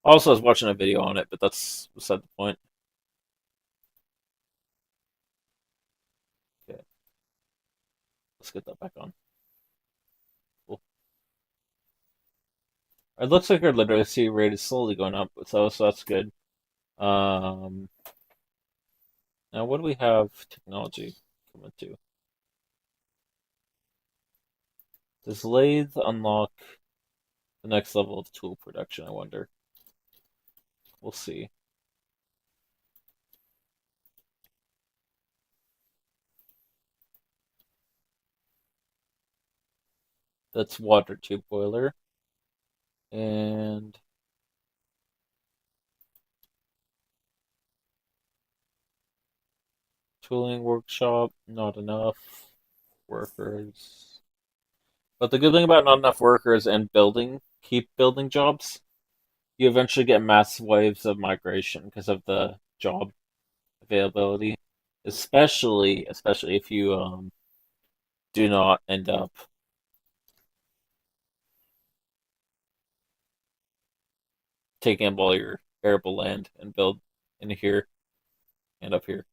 also I was watching a video on it, but that's beside the point. Okay, let's get that back on. Cool. It looks like our literacy rate is slowly going up, so that's good. Um, Now what do we have technology coming to? Does lathe unlock the next level of tool production? I wonder. We'll see. That's water tube boiler. And tooling workshop, not enough workers. But the good thing about not enough workers and keep building jobs, you eventually get massive waves of migration because of the job availability. Especially if you do not end up taking up all your arable land and build in here and up here.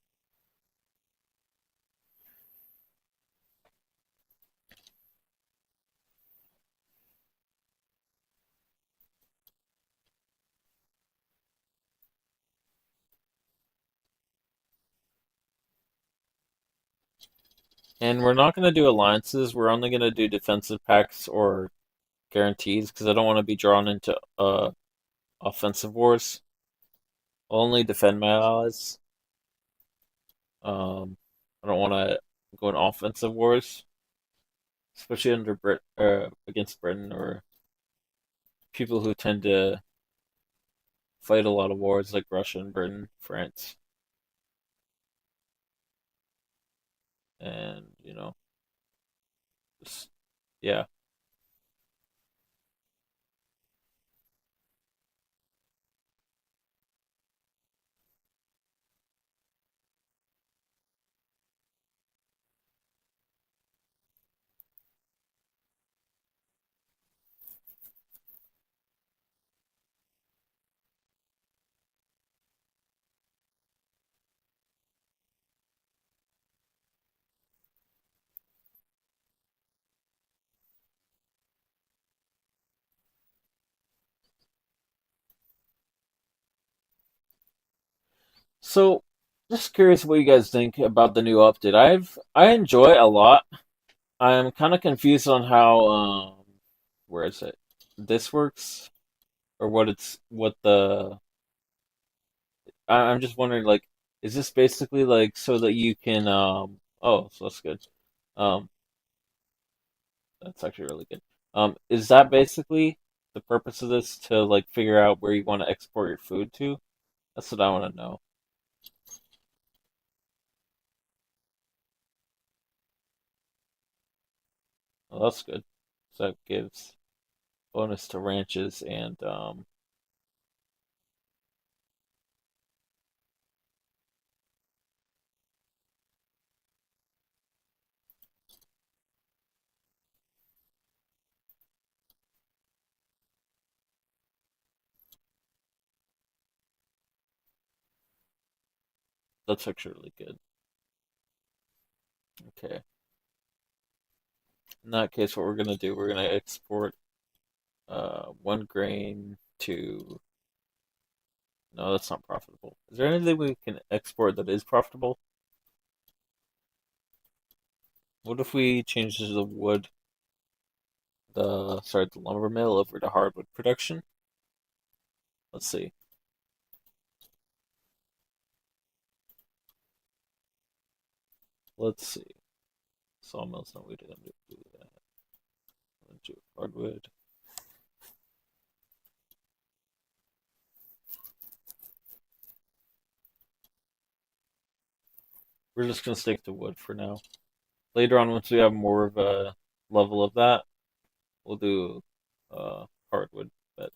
And we're not going to do alliances. We're only going to do defensive pacts or guarantees because I don't want to be drawn into offensive wars. I'll only defend my allies. Um, I don't want to go in offensive wars, especially against Britain or people who tend to fight a lot of wars like Russia and Britain, France, and just, yeah. So, just curious what you guys think about the new update. I enjoy it a lot. I'm kind of confused on how where is it? This works or what the I'm just wondering like is this basically like so that you can oh, so that's good. Um that's actually really good. Is that basically the purpose of this to like figure out where you want to export your food to? That's what I want to know. Well, that's good. So that gives bonus to ranches and that's actually really good. Okay. In that case, what we're gonna do, we're gonna export one grain to. No, that's not profitable. Is there anything we can export that is profitable? What if we change the wood, the lumber mill over to hardwood production? Let's see. Let's see. Sawmills, no, we didn't do that. Do hardwood. We're just gonna stick to wood for now. Later on, once we have more of a level of that, we'll do hardwood. But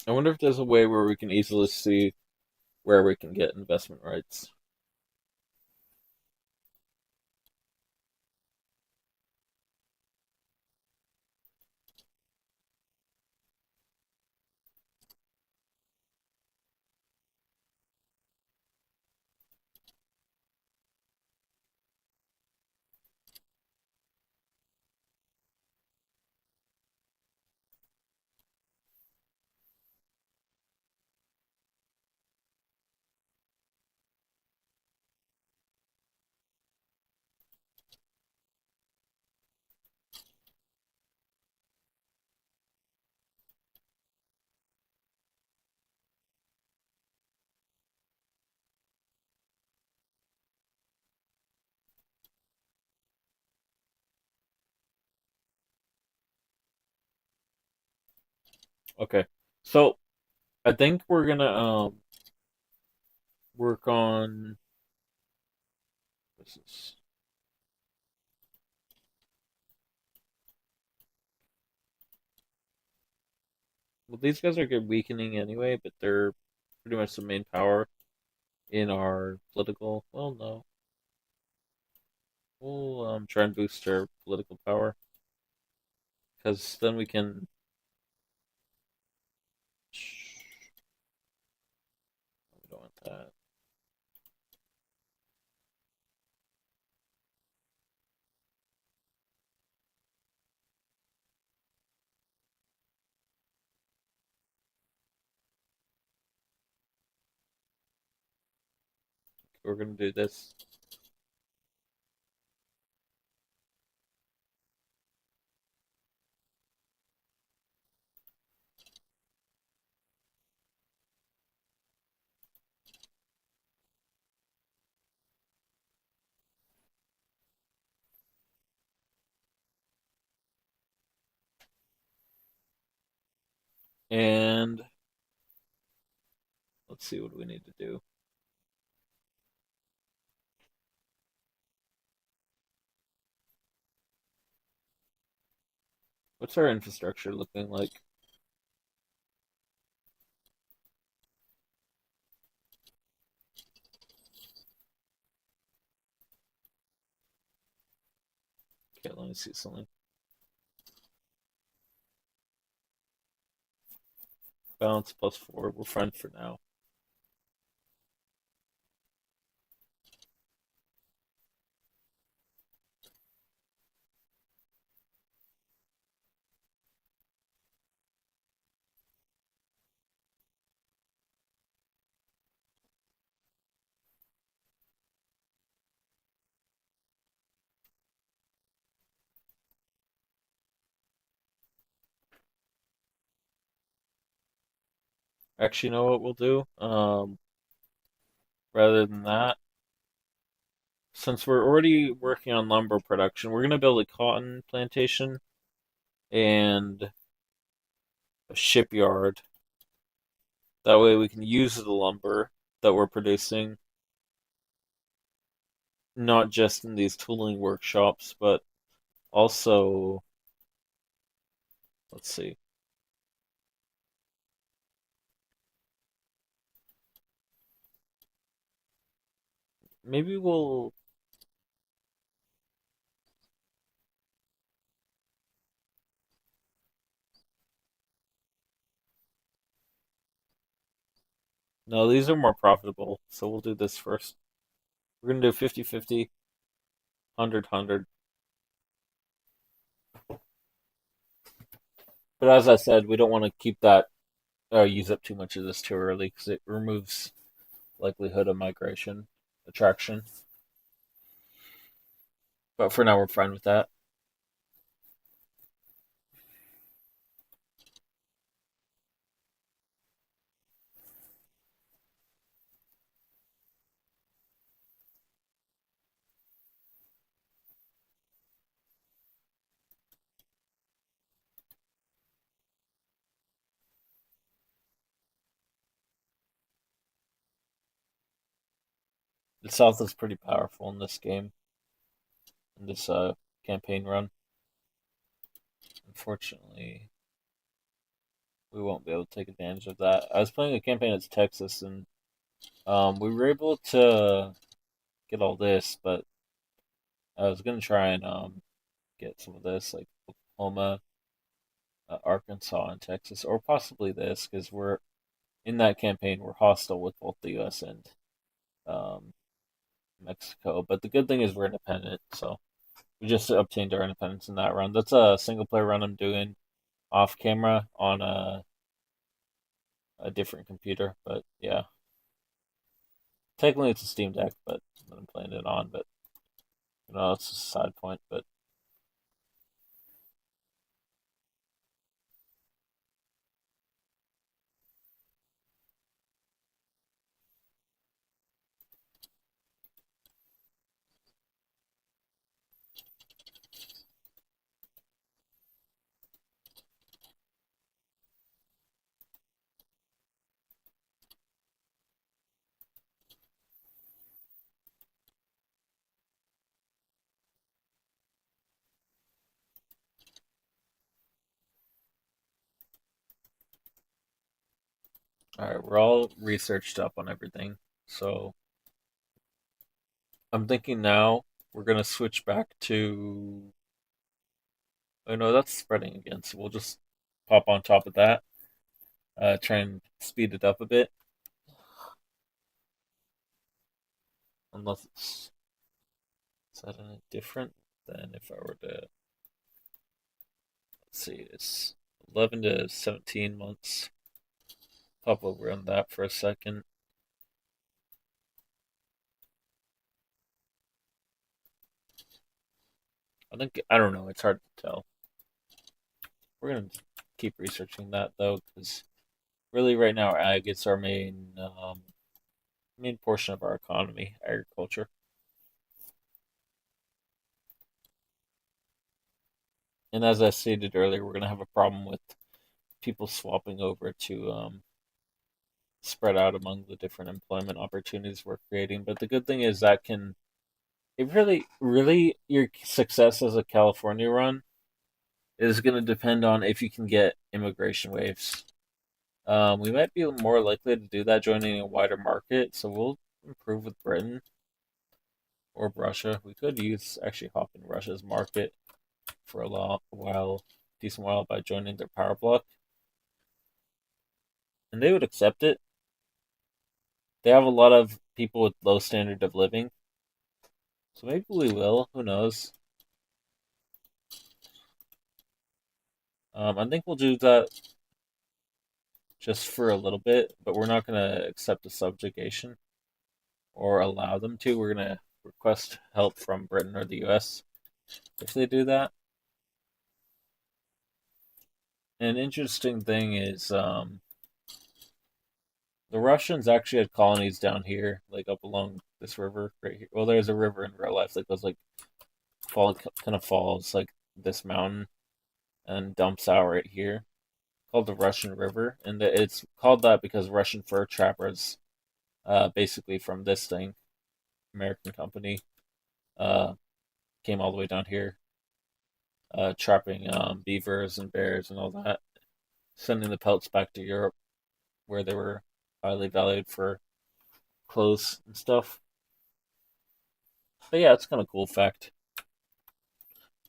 I wonder if there's a way where we can easily see where we can get investment rights. Okay, so I think we're gonna work on what's this? Well, these guys are good weakening anyway, but they're pretty much the main power in our political. Well, no, we'll try and boost our political power because then we can. We don't want that. We're gonna do this, and let's see what we need to do. What's our infrastructure looking like? Okay, let me see something. Balance +4. We're fine for now. Actually, you know what we'll do? Rather than that, since we're already working on lumber production, we're gonna build a cotton plantation and a shipyard. That way we can use the lumber that we're producing, not just in these tooling workshops, but also, let's see, maybe we'll. No, these are more profitable, so we'll do this first. We're gonna do 50-50, 100-100. But as I said, we don't want to keep that use up too much of this too early because it removes likelihood of migration attraction. But for now, we're fine with that. The South is pretty powerful in this game, in this campaign run. Unfortunately, we won't be able to take advantage of that. I was playing a campaign as Texas, and we were able to get all this, but I was gonna try and get some of this, like Oklahoma, Arkansas, and Texas, or possibly this, because we're in that campaign. We're hostile with both the U.S. and um, Mexico. But the good thing is we're independent, so we just obtained our independence in that run. That's a single player run I'm doing off camera on a different computer. But yeah, technically it's a Steam Deck, but I'm playing it on. But it's a side point. But all right, we're all researched up on everything. So I'm thinking now we're gonna switch back to. Oh no, that's spreading again. So we'll just pop on top of that. Try and speed it up a bit, unless it's set in it different than if I were to. Let's see, it's 11 to 17 months. Pop over on that for a second. I don't know. It's hard to tell. We're gonna keep researching that though, because really right now ag is our main portion of our economy, agriculture. And as I stated earlier, we're gonna have a problem with people swapping over to spread out among the different employment opportunities we're creating. But the good thing is that can it really your success as a California run is going to depend on if you can get immigration waves. We might be more likely to do that joining a wider market, so we'll improve with Britain or Russia. We could use actually hop in Russia's market for a while, decent while by joining their power block, and they would accept it. They have a lot of people with low standard of living, so maybe we will. Who knows? I think we'll do that just for a little bit, but we're not going to accept a subjugation or allow them to. We're going to request help from Britain or the US if they do that. An interesting thing is the Russians actually had colonies down here, like up along this river right here. Well, there's a river in real life that goes like kind of falls like this mountain and dumps out right here, called the Russian River, and it's called that because Russian fur trappers, basically from this thing, American company, uh, came all the way down here, trapping beavers and bears and all that, sending the pelts back to Europe where they were highly valued for clothes and stuff. But yeah, it's kind of cool fact.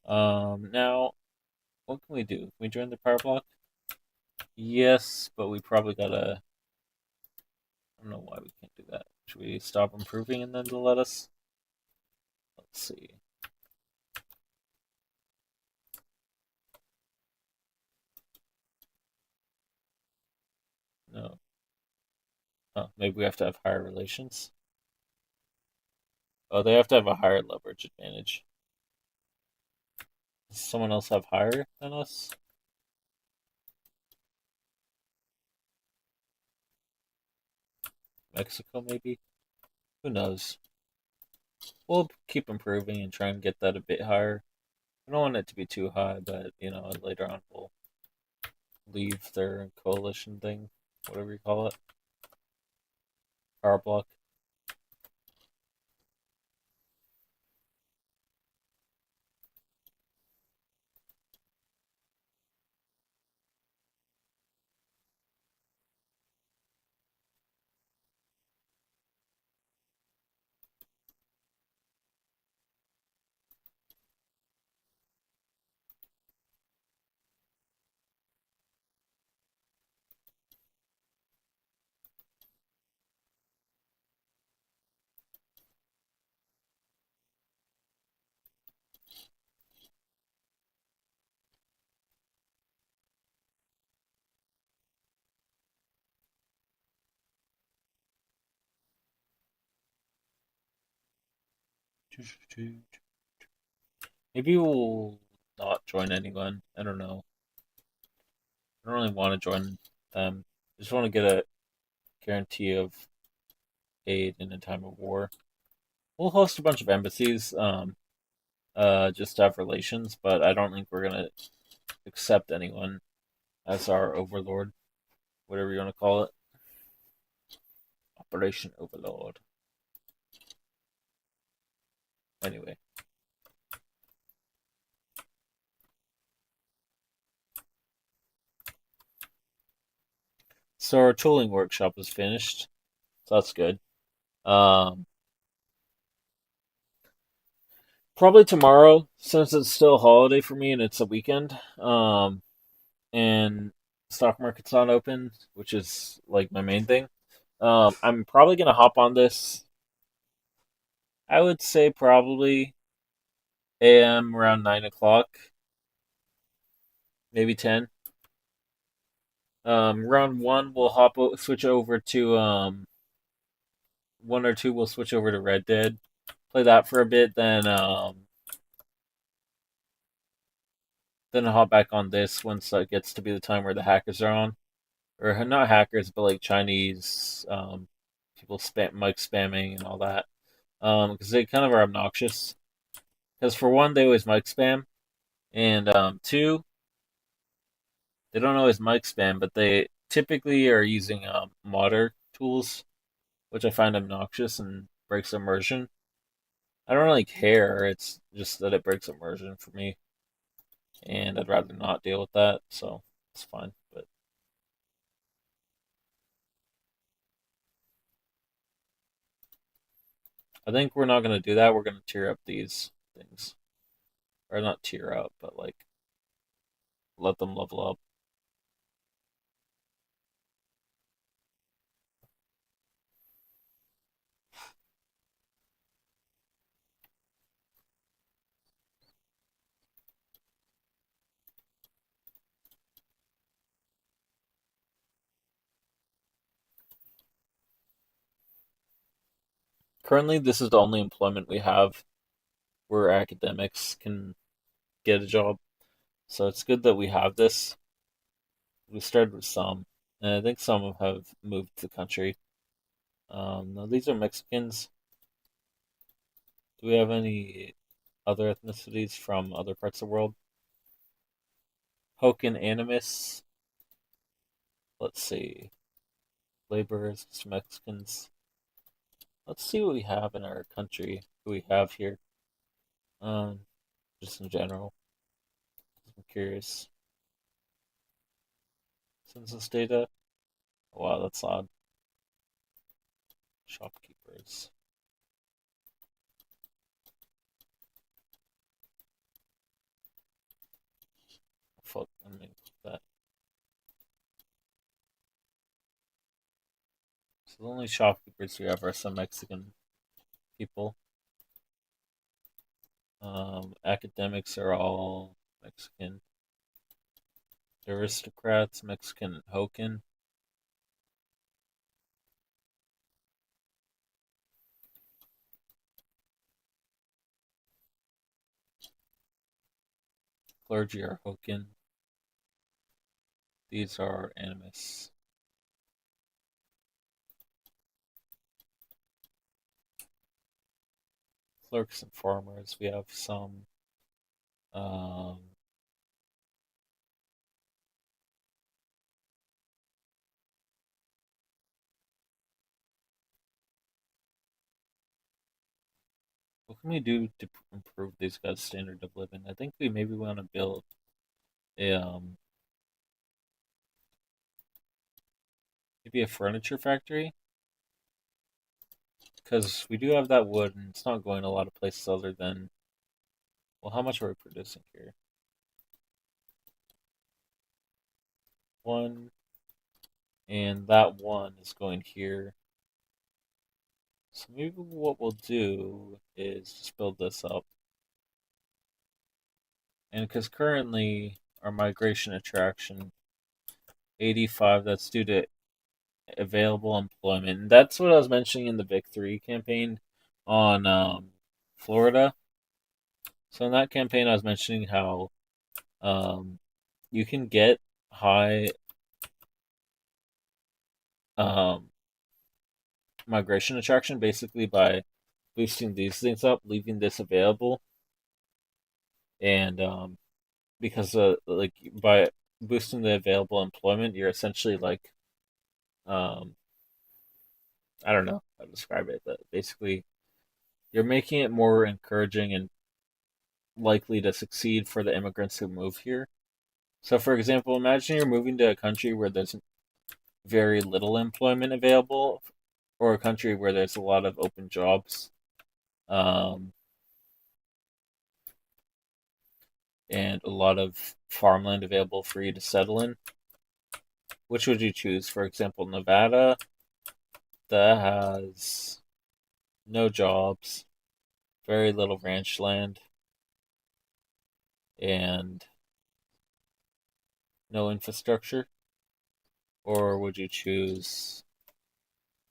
Now what can we do? Can we join the power block? Yes, but we probably gotta. I don't know why we can't do that. Should we stop improving and then they'll let us? Let's see. No. Oh, maybe we have to have higher relations. Oh, they have to have a higher leverage advantage. Does someone else have higher than us? Mexico, maybe? Who knows? We'll keep improving and try and get that a bit higher. I don't want it to be too high, but later on we'll leave their coalition thing, whatever you call it, power block. Maybe we'll not join anyone. I don't know. I don't really want to join them. I just want to get a guarantee of aid in a time of war. We'll host a bunch of embassies, just to have relations, but I don't think we're gonna accept anyone as our overlord, whatever you want to call it. Operation Overlord. Anyway, so our tooling workshop is finished, so that's good. Um, Probably tomorrow, since it's still a holiday for me and it's a weekend. And stock market's not open, which is like my main thing. I'm probably gonna hop on this. I would say probably a.m. around 9 o'clock, maybe 10. Round one, we'll switch over to 1 or 2. We'll switch over to Red Dead, play that for a bit, then I'll hop back on this once it gets to be the time where the hackers are on, or not hackers, but like Chinese people mic spamming and all that. Because they kind of are obnoxious. Because for one, they always mic spam, and two, they don't always mic spam, but they typically are using modder tools, which I find obnoxious and breaks immersion. I don't really care. It's just that it breaks immersion for me, and I'd rather not deal with that. So it's fine. But I think we're not gonna do that. We're gonna tier up these things, or not tier up, but like let them level up. Currently, this is the only employment we have where academics can get a job. So it's good that we have this. We started with some, and I think some have moved to the country. No, these are Mexicans. Do we have any other ethnicities from other parts of the world? Hokan Animus. Let's see. Laborers, Mexicans. Let's see what we have in our country. Who we have here. Um, just in general. I'm curious. Census data. Wow, that's odd. Shopkeepers. Fuck, I'm gonna click that. So the only shopkeepers we have are some Mexican people. Academics are all Mexican. Aristocrats, Mexican Hokan. Clergy are Hokin. These are Animus. Clerks and farmers. We have some. Um, what can we do to improve these guys' standard of living? I think we maybe want to build a maybe a furniture factory because we do have that wood and it's not going a lot of places other than, well, how much are we producing here? One, and that one is going here. So maybe what we'll do is just build this up. And because currently our migration attraction 85, that's due to available employment. And that's what I was mentioning in the Vic 3 campaign on Florida. So in that campaign, I was mentioning how um, you can get high um, migration attraction basically by boosting these things up, leaving this available, and because like by boosting the available employment, you're essentially like um, I don't know how to describe it, but basically you're making it more encouraging and likely to succeed for the immigrants who move here. So, for example, imagine you're moving to a country where there's very little employment available, or a country where there's a lot of open jobs, um, and a lot of farmland available for you to settle in. Which would you choose? For example, Nevada, that has no jobs, very little ranch land, and no infrastructure? Or would you choose,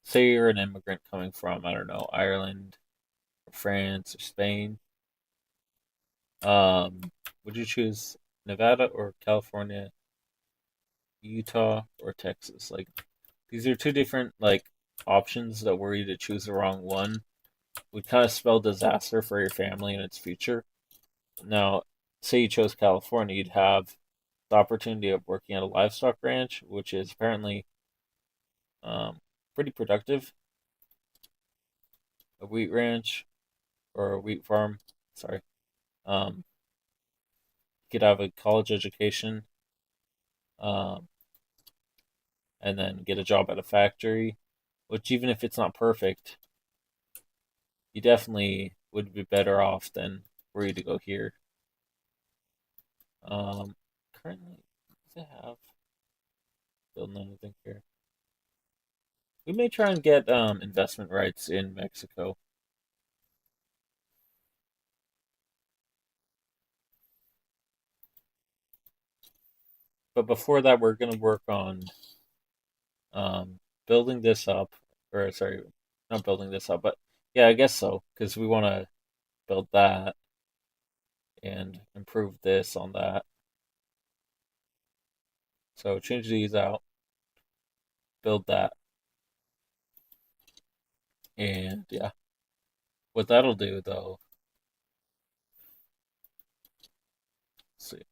say you're an immigrant coming from, I don't know, Ireland or France or Spain? Would you choose Nevada or California, Utah or Texas? Like these are two different like options that were you to choose the wrong one would kind of spell disaster for your family and its future. Now, say you chose California, you'd have the opportunity of working at a livestock ranch, which is apparently pretty productive. A wheat ranch or a wheat farm. Sorry. You could have a college education, um, and then get a job at a factory, which even if it's not perfect, you definitely would be better off than were you to go here. Um, Currently, does it have building anything here? We may try and get investment rights in Mexico, but before that, we're gonna work on building this up, or sorry, not building this up, but yeah, I guess so, because we want to build that and improve this on that. So change these out, build that, and yeah, what that'll do though, let's see.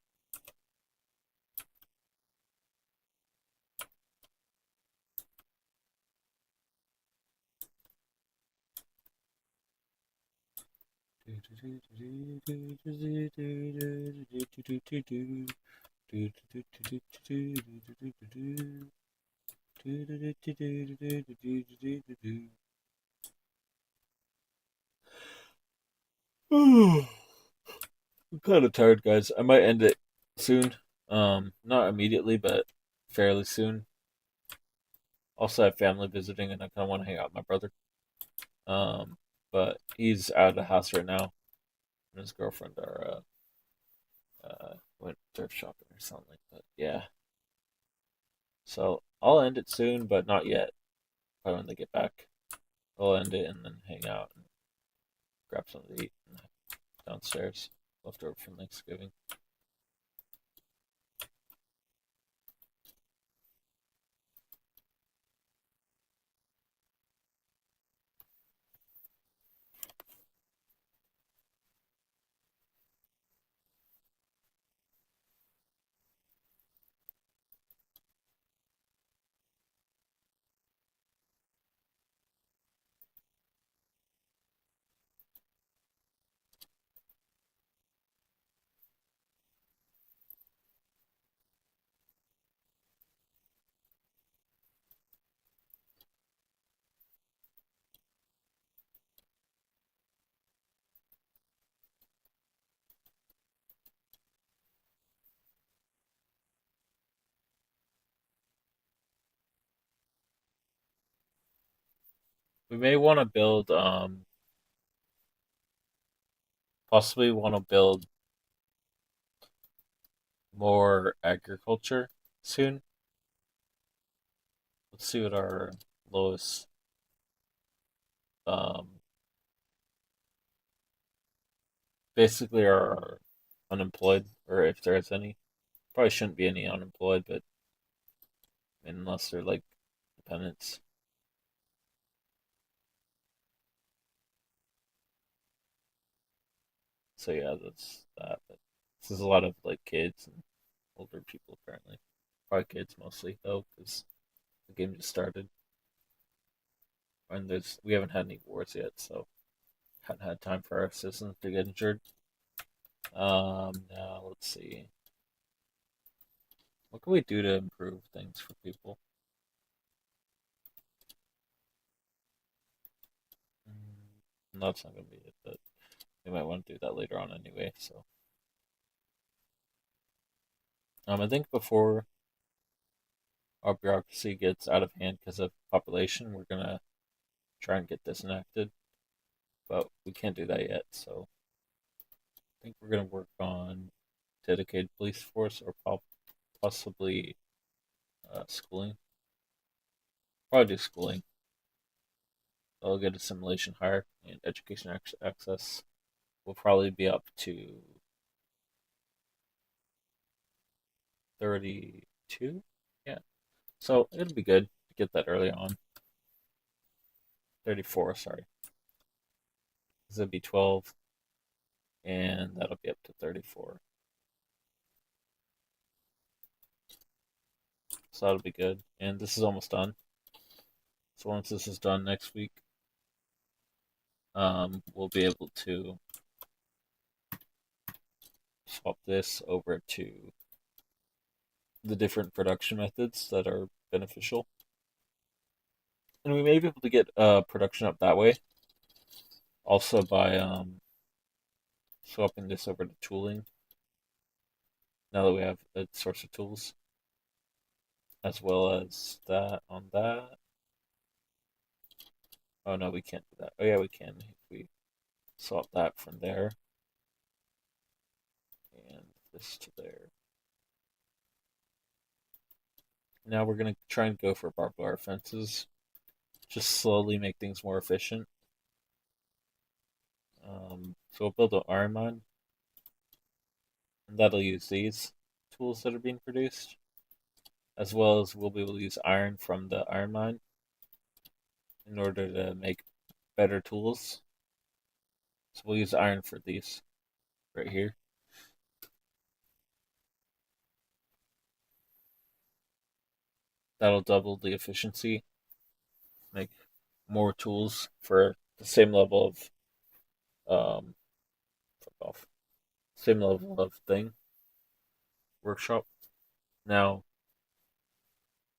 I'm kind of tired, guys. I might end it soon. Not immediately, but fairly soon. Also, I have family visiting, and I kind of want to hang out with my brother. Um, but he's out of the house right now, and his girlfriend are went thrift shopping or something. But yeah, so I'll end it soon, but not yet. Probably when they get back, I'll end it and then hang out and grab something to eat downstairs, left over from Thanksgiving. We may want to build, possibly want to build more agriculture soon. Let's see what our lowest, um, basically our unemployed, or if there's any. Probably shouldn't be any unemployed, but unless they're like dependents. So yeah, that's that. But this is a lot of like kids and older people apparently. Probably kids mostly though, because the game just started, and there's we haven't had any wars yet, so haven't had time for our citizens to get injured. Now let's see. What can we do to improve things for people? No, that's not gonna be it, but we might want to do that later on anyway. So, I think before our bureaucracy gets out of hand because of population, we're gonna try and get this enacted, but we can't do that yet. So, I think we're gonna work on dedicated police force or possibly schooling. Probably do schooling. I'll get assimilation higher and education access will probably be up to 32. Yeah. So it'll be good to get that early on. 34, sorry. Because it'll be 12, and that'll be up to 34. So that'll be good. And this is almost done. So once this is done next week, we'll be able to swap this over to the different production methods that are beneficial. And we may be able to get production up that way. Also by swapping this over to tooling. Now that we have a source of tools, as well as that on that. Oh no, we can't do that. Oh yeah, we can if we swap that from there and this to there. Now we're gonna try and go for barbed wire fences. Just slowly make things more efficient. So we'll build an iron mine, and that'll use these tools that are being produced, as well as we'll be able to use iron from the iron mine in order to make better tools. So we'll use iron for these right here. That'll double the efficiency, make more tools for the same level of fuck off, same level of thing workshop. Now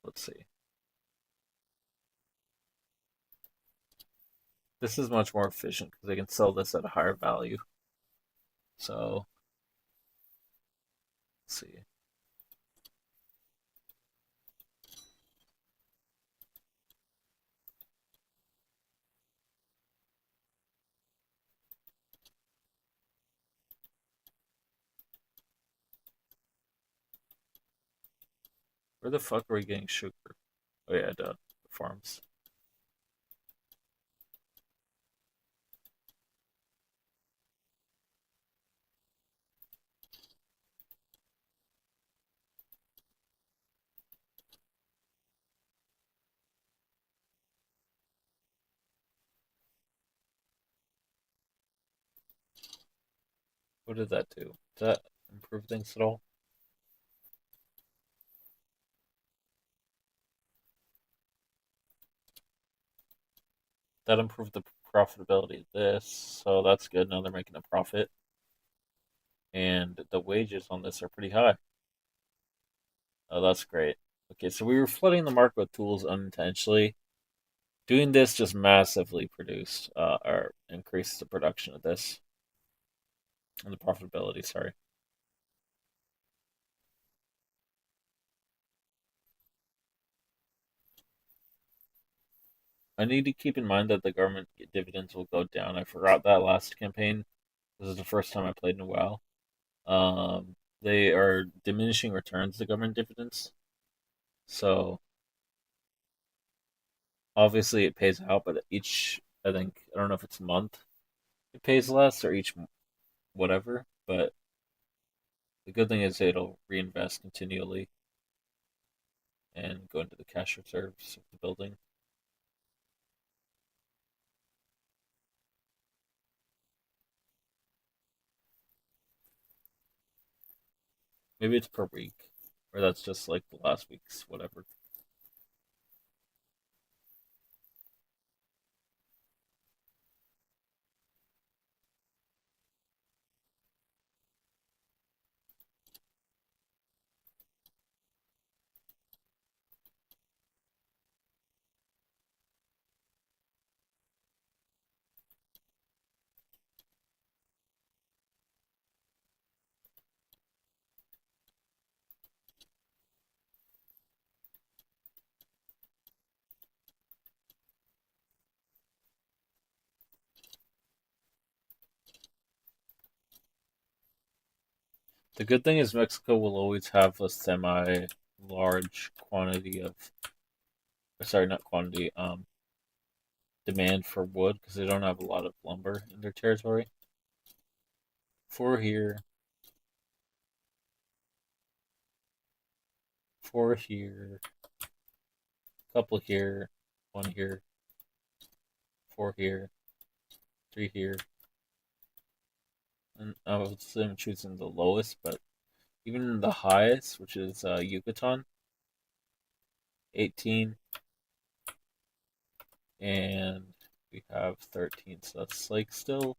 let's see. This is much more efficient because they can sell this at a higher value. So let's see. Where the fuck are we getting sugar? Oh yeah, the farms. What did that do? Did that improve things at all? That improved the profitability of this, so that's good. Now they're making a profit, and the wages on this are pretty high. Oh, that's great. Okay, so we were flooding the market with tools unintentionally. Doing this just massively produced or increased the production of this and the profitability. Sorry. I need to keep in mind that the government dividends will go down. I forgot that last campaign. This is the first time I played in a while. They are diminishing returns, the government dividends. So obviously it pays out, but each, I think, I don't know if it's a month, it pays less or each whatever. But the good thing is it'll reinvest continually and go into the cash reserves of the building. Maybe it's per week, or that's just like the last week's whatever. The good thing is Mexico will always have a semi large quantity of, sorry, not quantity, demand for wood because they don't have a lot of lumber in their territory. Four here, four here, couple here, one here, four here, three here. And I would say I'm choosing the lowest, but even the highest, which is Yucatan, 18, and we have 13. So that's like still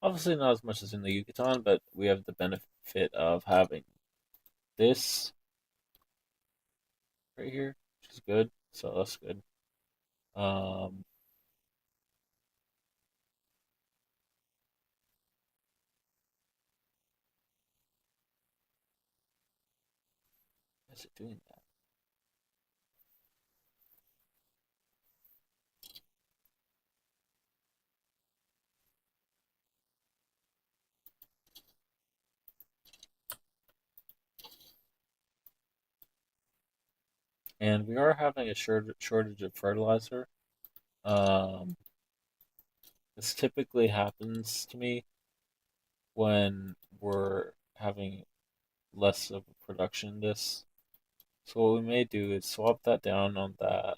obviously not as much as in the Yucatan, but we have the benefit of having this right here, which is good. So that's good. Um, is it doing that? And we are having a shortage of fertilizer. Um, this typically happens to me when we're having less of a production in this. So what we may do is swap that down on that,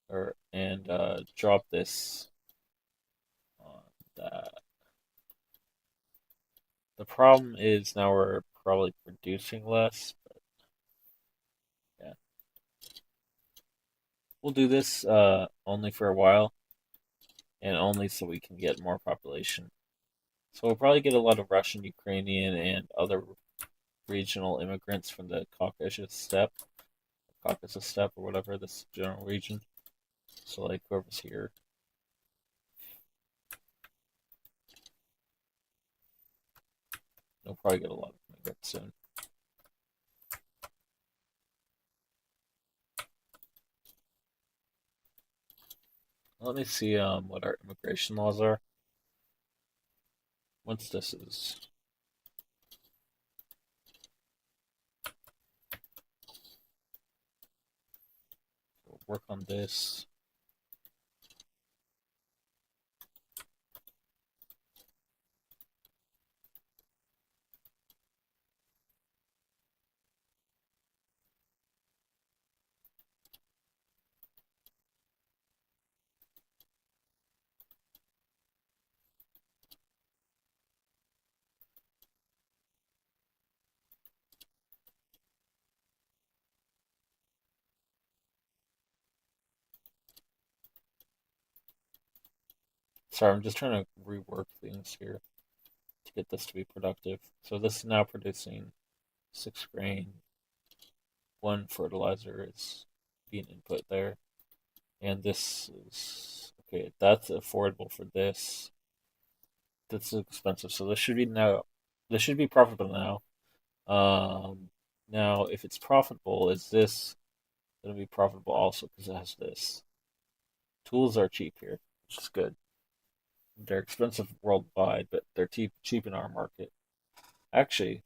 or and drop this on that. The problem is now we're probably producing less, but yeah, we'll do this only for a while and only so we can get more population. So we'll probably get a lot of Russian, Ukrainian, and other regional immigrants from the Caucasus Steppe, or whatever this general region. So like whoever's here. We'll probably get a lot of immigrants soon. Let me see what our immigration laws are. Once this is, we'll work on this. Sorry, I'm just trying to rework things here to get this to be productive. So this is now producing 6 grain. One fertilizer is being input there. And this is okay, that's affordable for this. That's expensive. So this should be now, this should be profitable now. Now if it's profitable, is this gonna be profitable also because it has this? Tools are cheap here, which is good. They're expensive worldwide, but they're cheap in our market. Actually,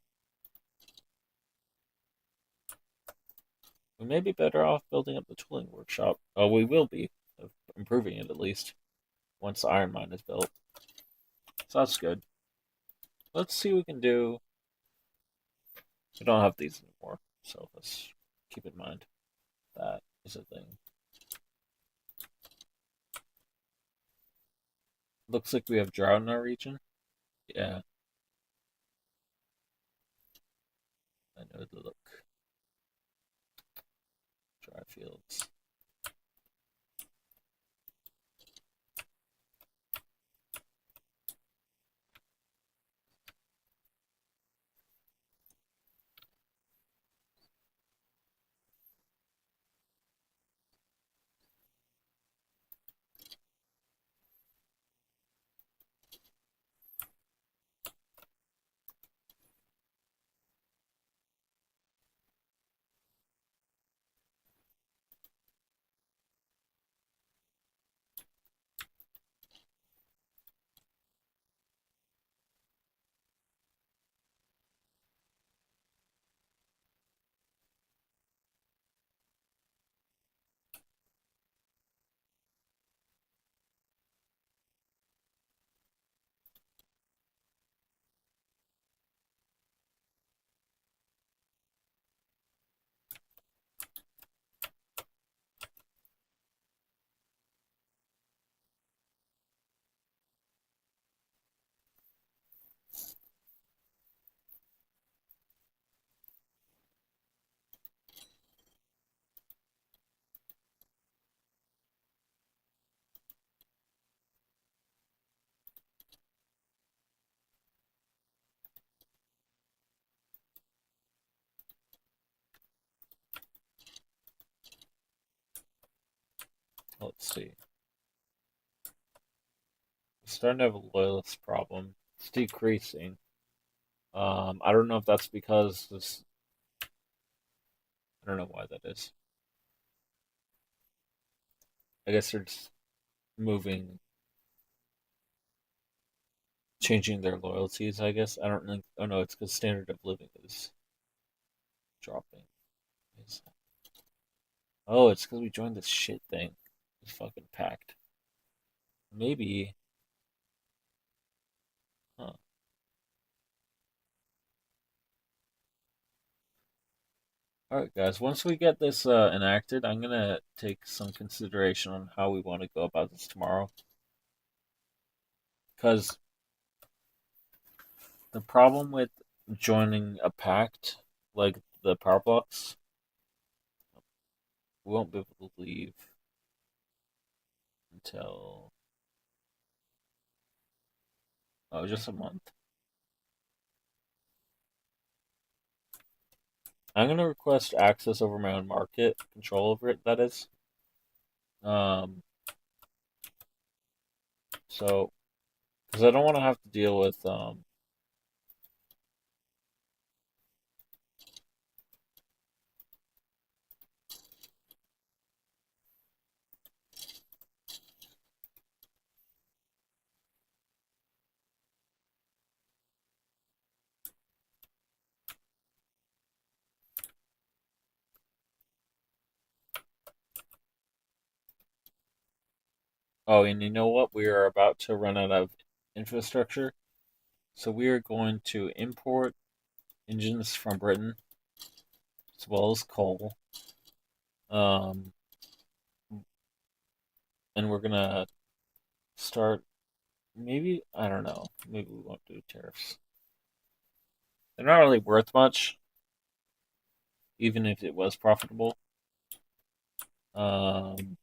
we may be better off building up the tooling workshop. Oh, we will be, improving it at least, once the iron mine is built. So that's good. Let's see what we can do. We don't have these anymore, so let's keep in mind that is a thing. Looks like we have drought in our region. Yeah, I know the look. Dry fields. Let's see. We're starting to have a loyalist problem. It's decreasing. I don't know if that's because this. I don't know why that is. I guess they're just moving, changing their loyalties. I guess I don't think. Oh no, it's because standard of living is dropping. Oh, it's because we joined this shit thing. This fucking pact. Maybe. Huh. All right, guys. Once we get this enacted, I'm gonna take some consideration on how we want to go about this tomorrow. Because the problem with joining a pact like the power blocks, we won't be able to leave until just a month. I'm gonna request access over my own market, control over it. That is. Um. So, because I don't want to have to deal with Oh, and you know what? We are about to run out of infrastructure, so we are going to import engines from Britain as well as coal. Um, and we're gonna start. Maybe I don't know. Maybe we won't do tariffs. They're not really worth much, even if it was profitable. Um,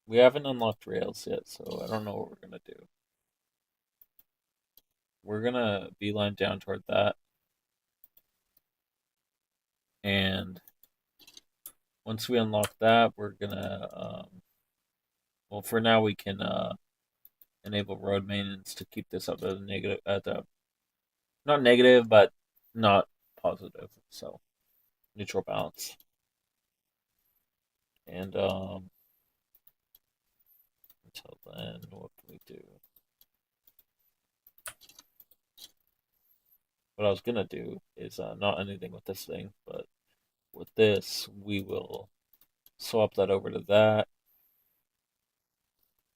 we haven't unlocked rails yet, so I don't know what we're gonna do. We're gonna beeline down toward that, and once we unlock that, we're gonna. Well, for now, we can enable road maintenance to keep this up at a negative, at the not negative, but not positive. So neutral balance. And until then, what can we do? What I was gonna do is not anything with this thing, but with this, we will swap that over to that,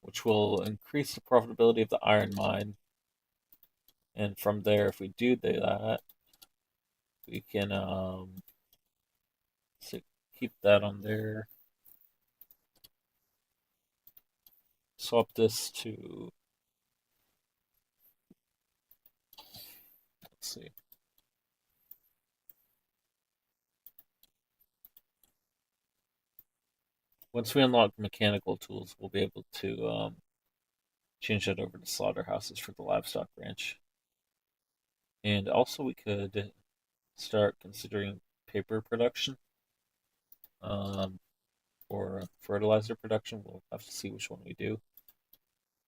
which will increase the profitability of the iron mine. And from there, if we do that, we can so keep that on there. Swap this to, let's see. Once we unlock mechanical tools, we'll be able to change that over to slaughterhouses for the livestock ranch. And also, we could start considering paper production or fertilizer production. We'll have to see which one we do.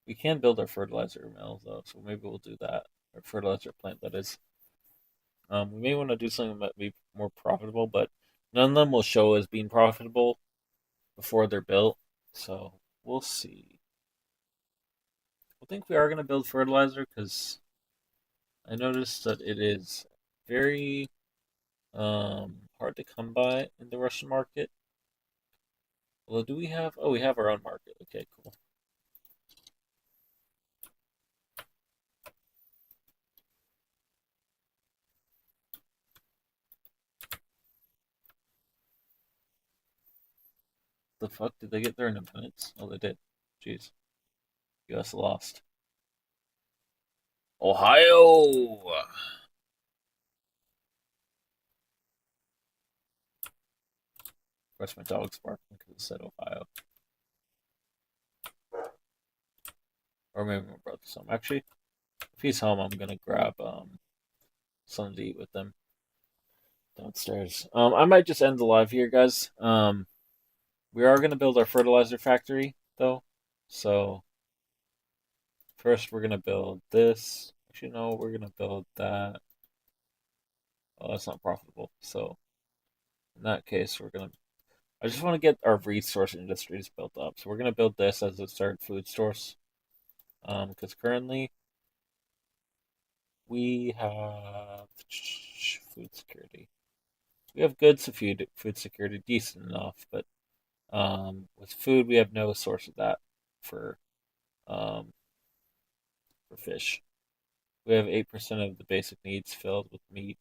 We can build our fertilizer mill though, so maybe we'll do that. Our fertilizer plant, that is. We may want to do something that might be more profitable, but none of them will show as being profitable before they're built. So we'll see. I think we are going to build fertilizer because I noticed that it is very hard to come by in the Russian market. Well, do we have? Oh, we have our own market. Okay, cool. The fuck? Did they get their independence? Oh, they did. Jeez. U.S. lost. Ohio! Of course, my dog's barking because it said Ohio. Or maybe my brother's home. Actually, if he's home, I'm gonna grab something to eat with them downstairs. I might just end the live here, guys. We are gonna build our fertilizer factory though. So first, we're gonna build this. Actually, no, we're gonna build that. Oh, that's not profitable. So in that case, we're gonna. I just want to get our resource industries built up. So we're gonna build this as a third food source. Because currently we have food security. We have good food security, decent enough, but with food we have no source of that for um, for fish. We have 8% of the basic needs filled with meat.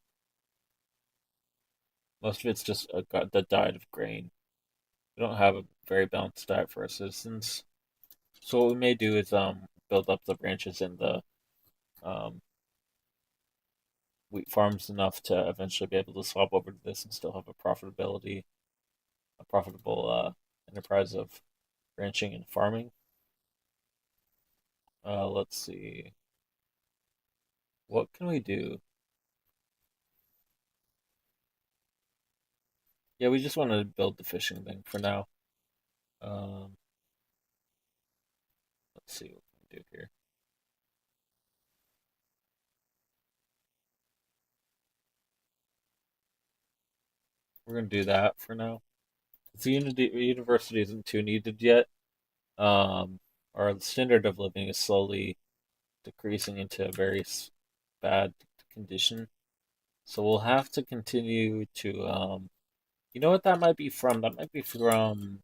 Most of it's just the diet of grain. We don't have a very balanced diet for our citizens. So what we may do is build up the branches in the um, wheat farms enough to eventually be able to swap over to this and still have a profitable enterprise of ranching and farming. Let's see. What can we do? Yeah, we just want to build the fishing thing for now. Um, let's see what we can do here. We're gonna do that for now. The university isn't too needed yet. Um, our standard of living is slowly decreasing into a very bad condition. So we'll have to continue to you know what that might be from? That might be from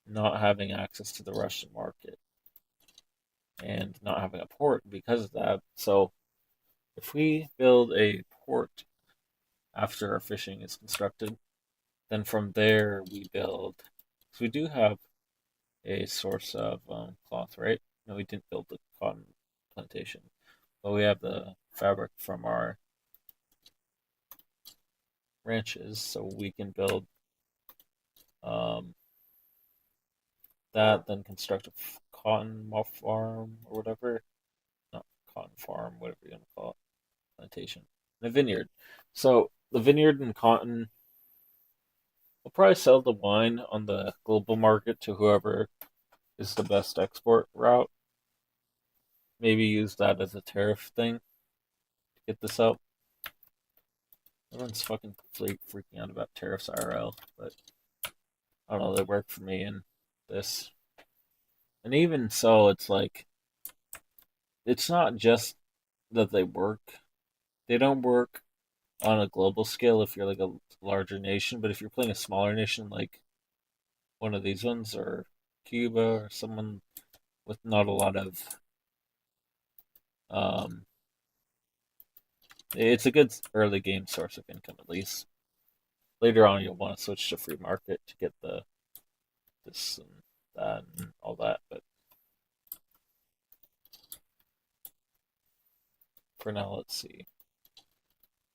not having access to the Russian market and not having a port because of that. So if we build a port after our fishing is constructed, then from there we build. So we do have a source of cloth, right? No, we didn't build the cotton plantation, but we have the fabric from our ranches, so we can build um, that, then construct a cotton farm or whatever. Not cotton farm, whatever you want to call it, plantation, and a vineyard. So the vineyard and cotton, we'll probably sell the wine on the global market to whoever is the best export route. Maybe use that as a tariff thing to get this out. Everyone's fucking freaking out about tariffs IRL, but I don't know, they work for me in this. And even so, it's like it's not just that they work. They don't work on a global scale if you're like a larger nation, but if you're playing a smaller nation like one of these ones or Cuba or someone with not a lot of um it's a good early game source of income at least. Later on you'll want to switch to free market to get the this and that and all that, but for now let's see.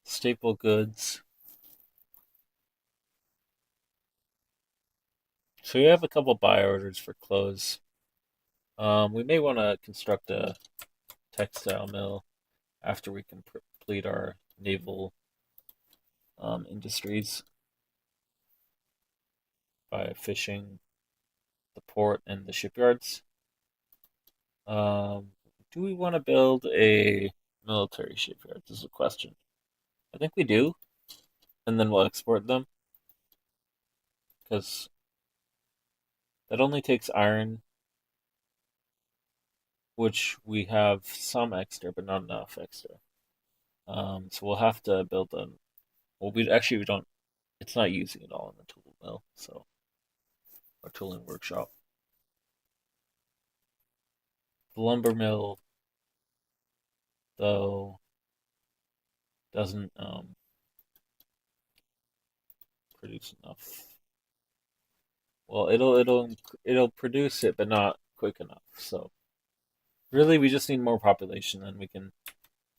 Staple goods. So we have a couple buy orders for clothes. We may want to construct a textile mill after we complete our naval industries by fishing the port and the shipyards. Um, do we want to build a military shipyard? This is a question. I think we do, and then we'll export them because that only takes iron, which we have some extra, but not enough extra. So we'll have to build them. Well, we don't. It's not using it all in the tool mill, so our tooling workshop. The lumber mill, though, doesn't produce enough. Well, it'll produce it, but not quick enough. So really, we just need more population, and we can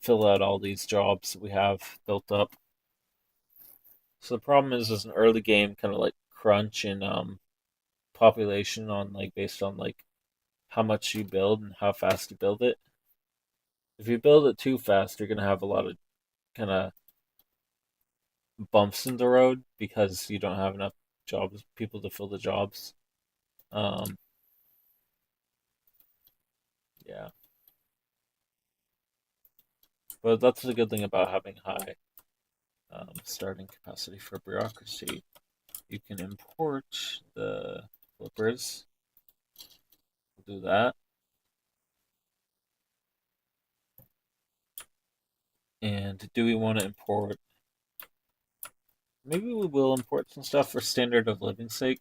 fill out all these jobs that we have built up. So the problem is an early game kind of like crunch in population on like based on like how much you build and how fast you build it. If you build it too fast, you're gonna have a lot of kind of bumps in the road because you don't have enough jobs, people to fill the jobs. Um, yeah, but that's the good thing about having high starting capacity for bureaucracy. You can import the flippers. We'll do that. And do we want to import? Maybe we will import some stuff for standard of living sake.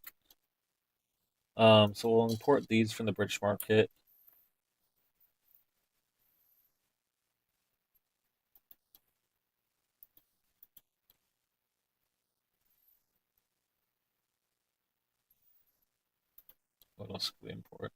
So we'll import these from the British market. What else can we import?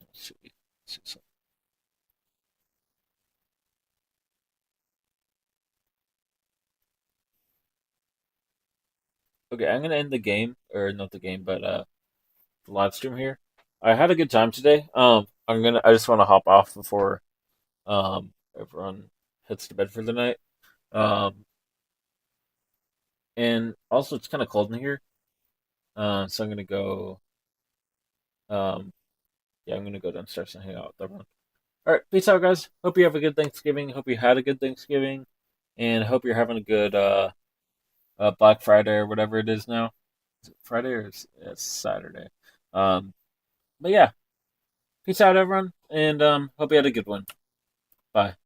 Let's see. Let's see okay, I'm gonna end the game, or not the game, but the live stream here. I had a good time today. I just want to hop off before everyone heads to bed for the night. Um, and also it's kind of cold in here. So I'm gonna go. Um, yeah, I'm gonna go downstairs and hang out with everyone. All right, peace out, guys. Hope you have a good Thanksgiving. Hope you had a good Thanksgiving, and hope you're having a good Black Friday or whatever it is now. Is it Friday or it's Saturday? Um, but yeah, peace out, everyone, and hope you had a good one. Bye.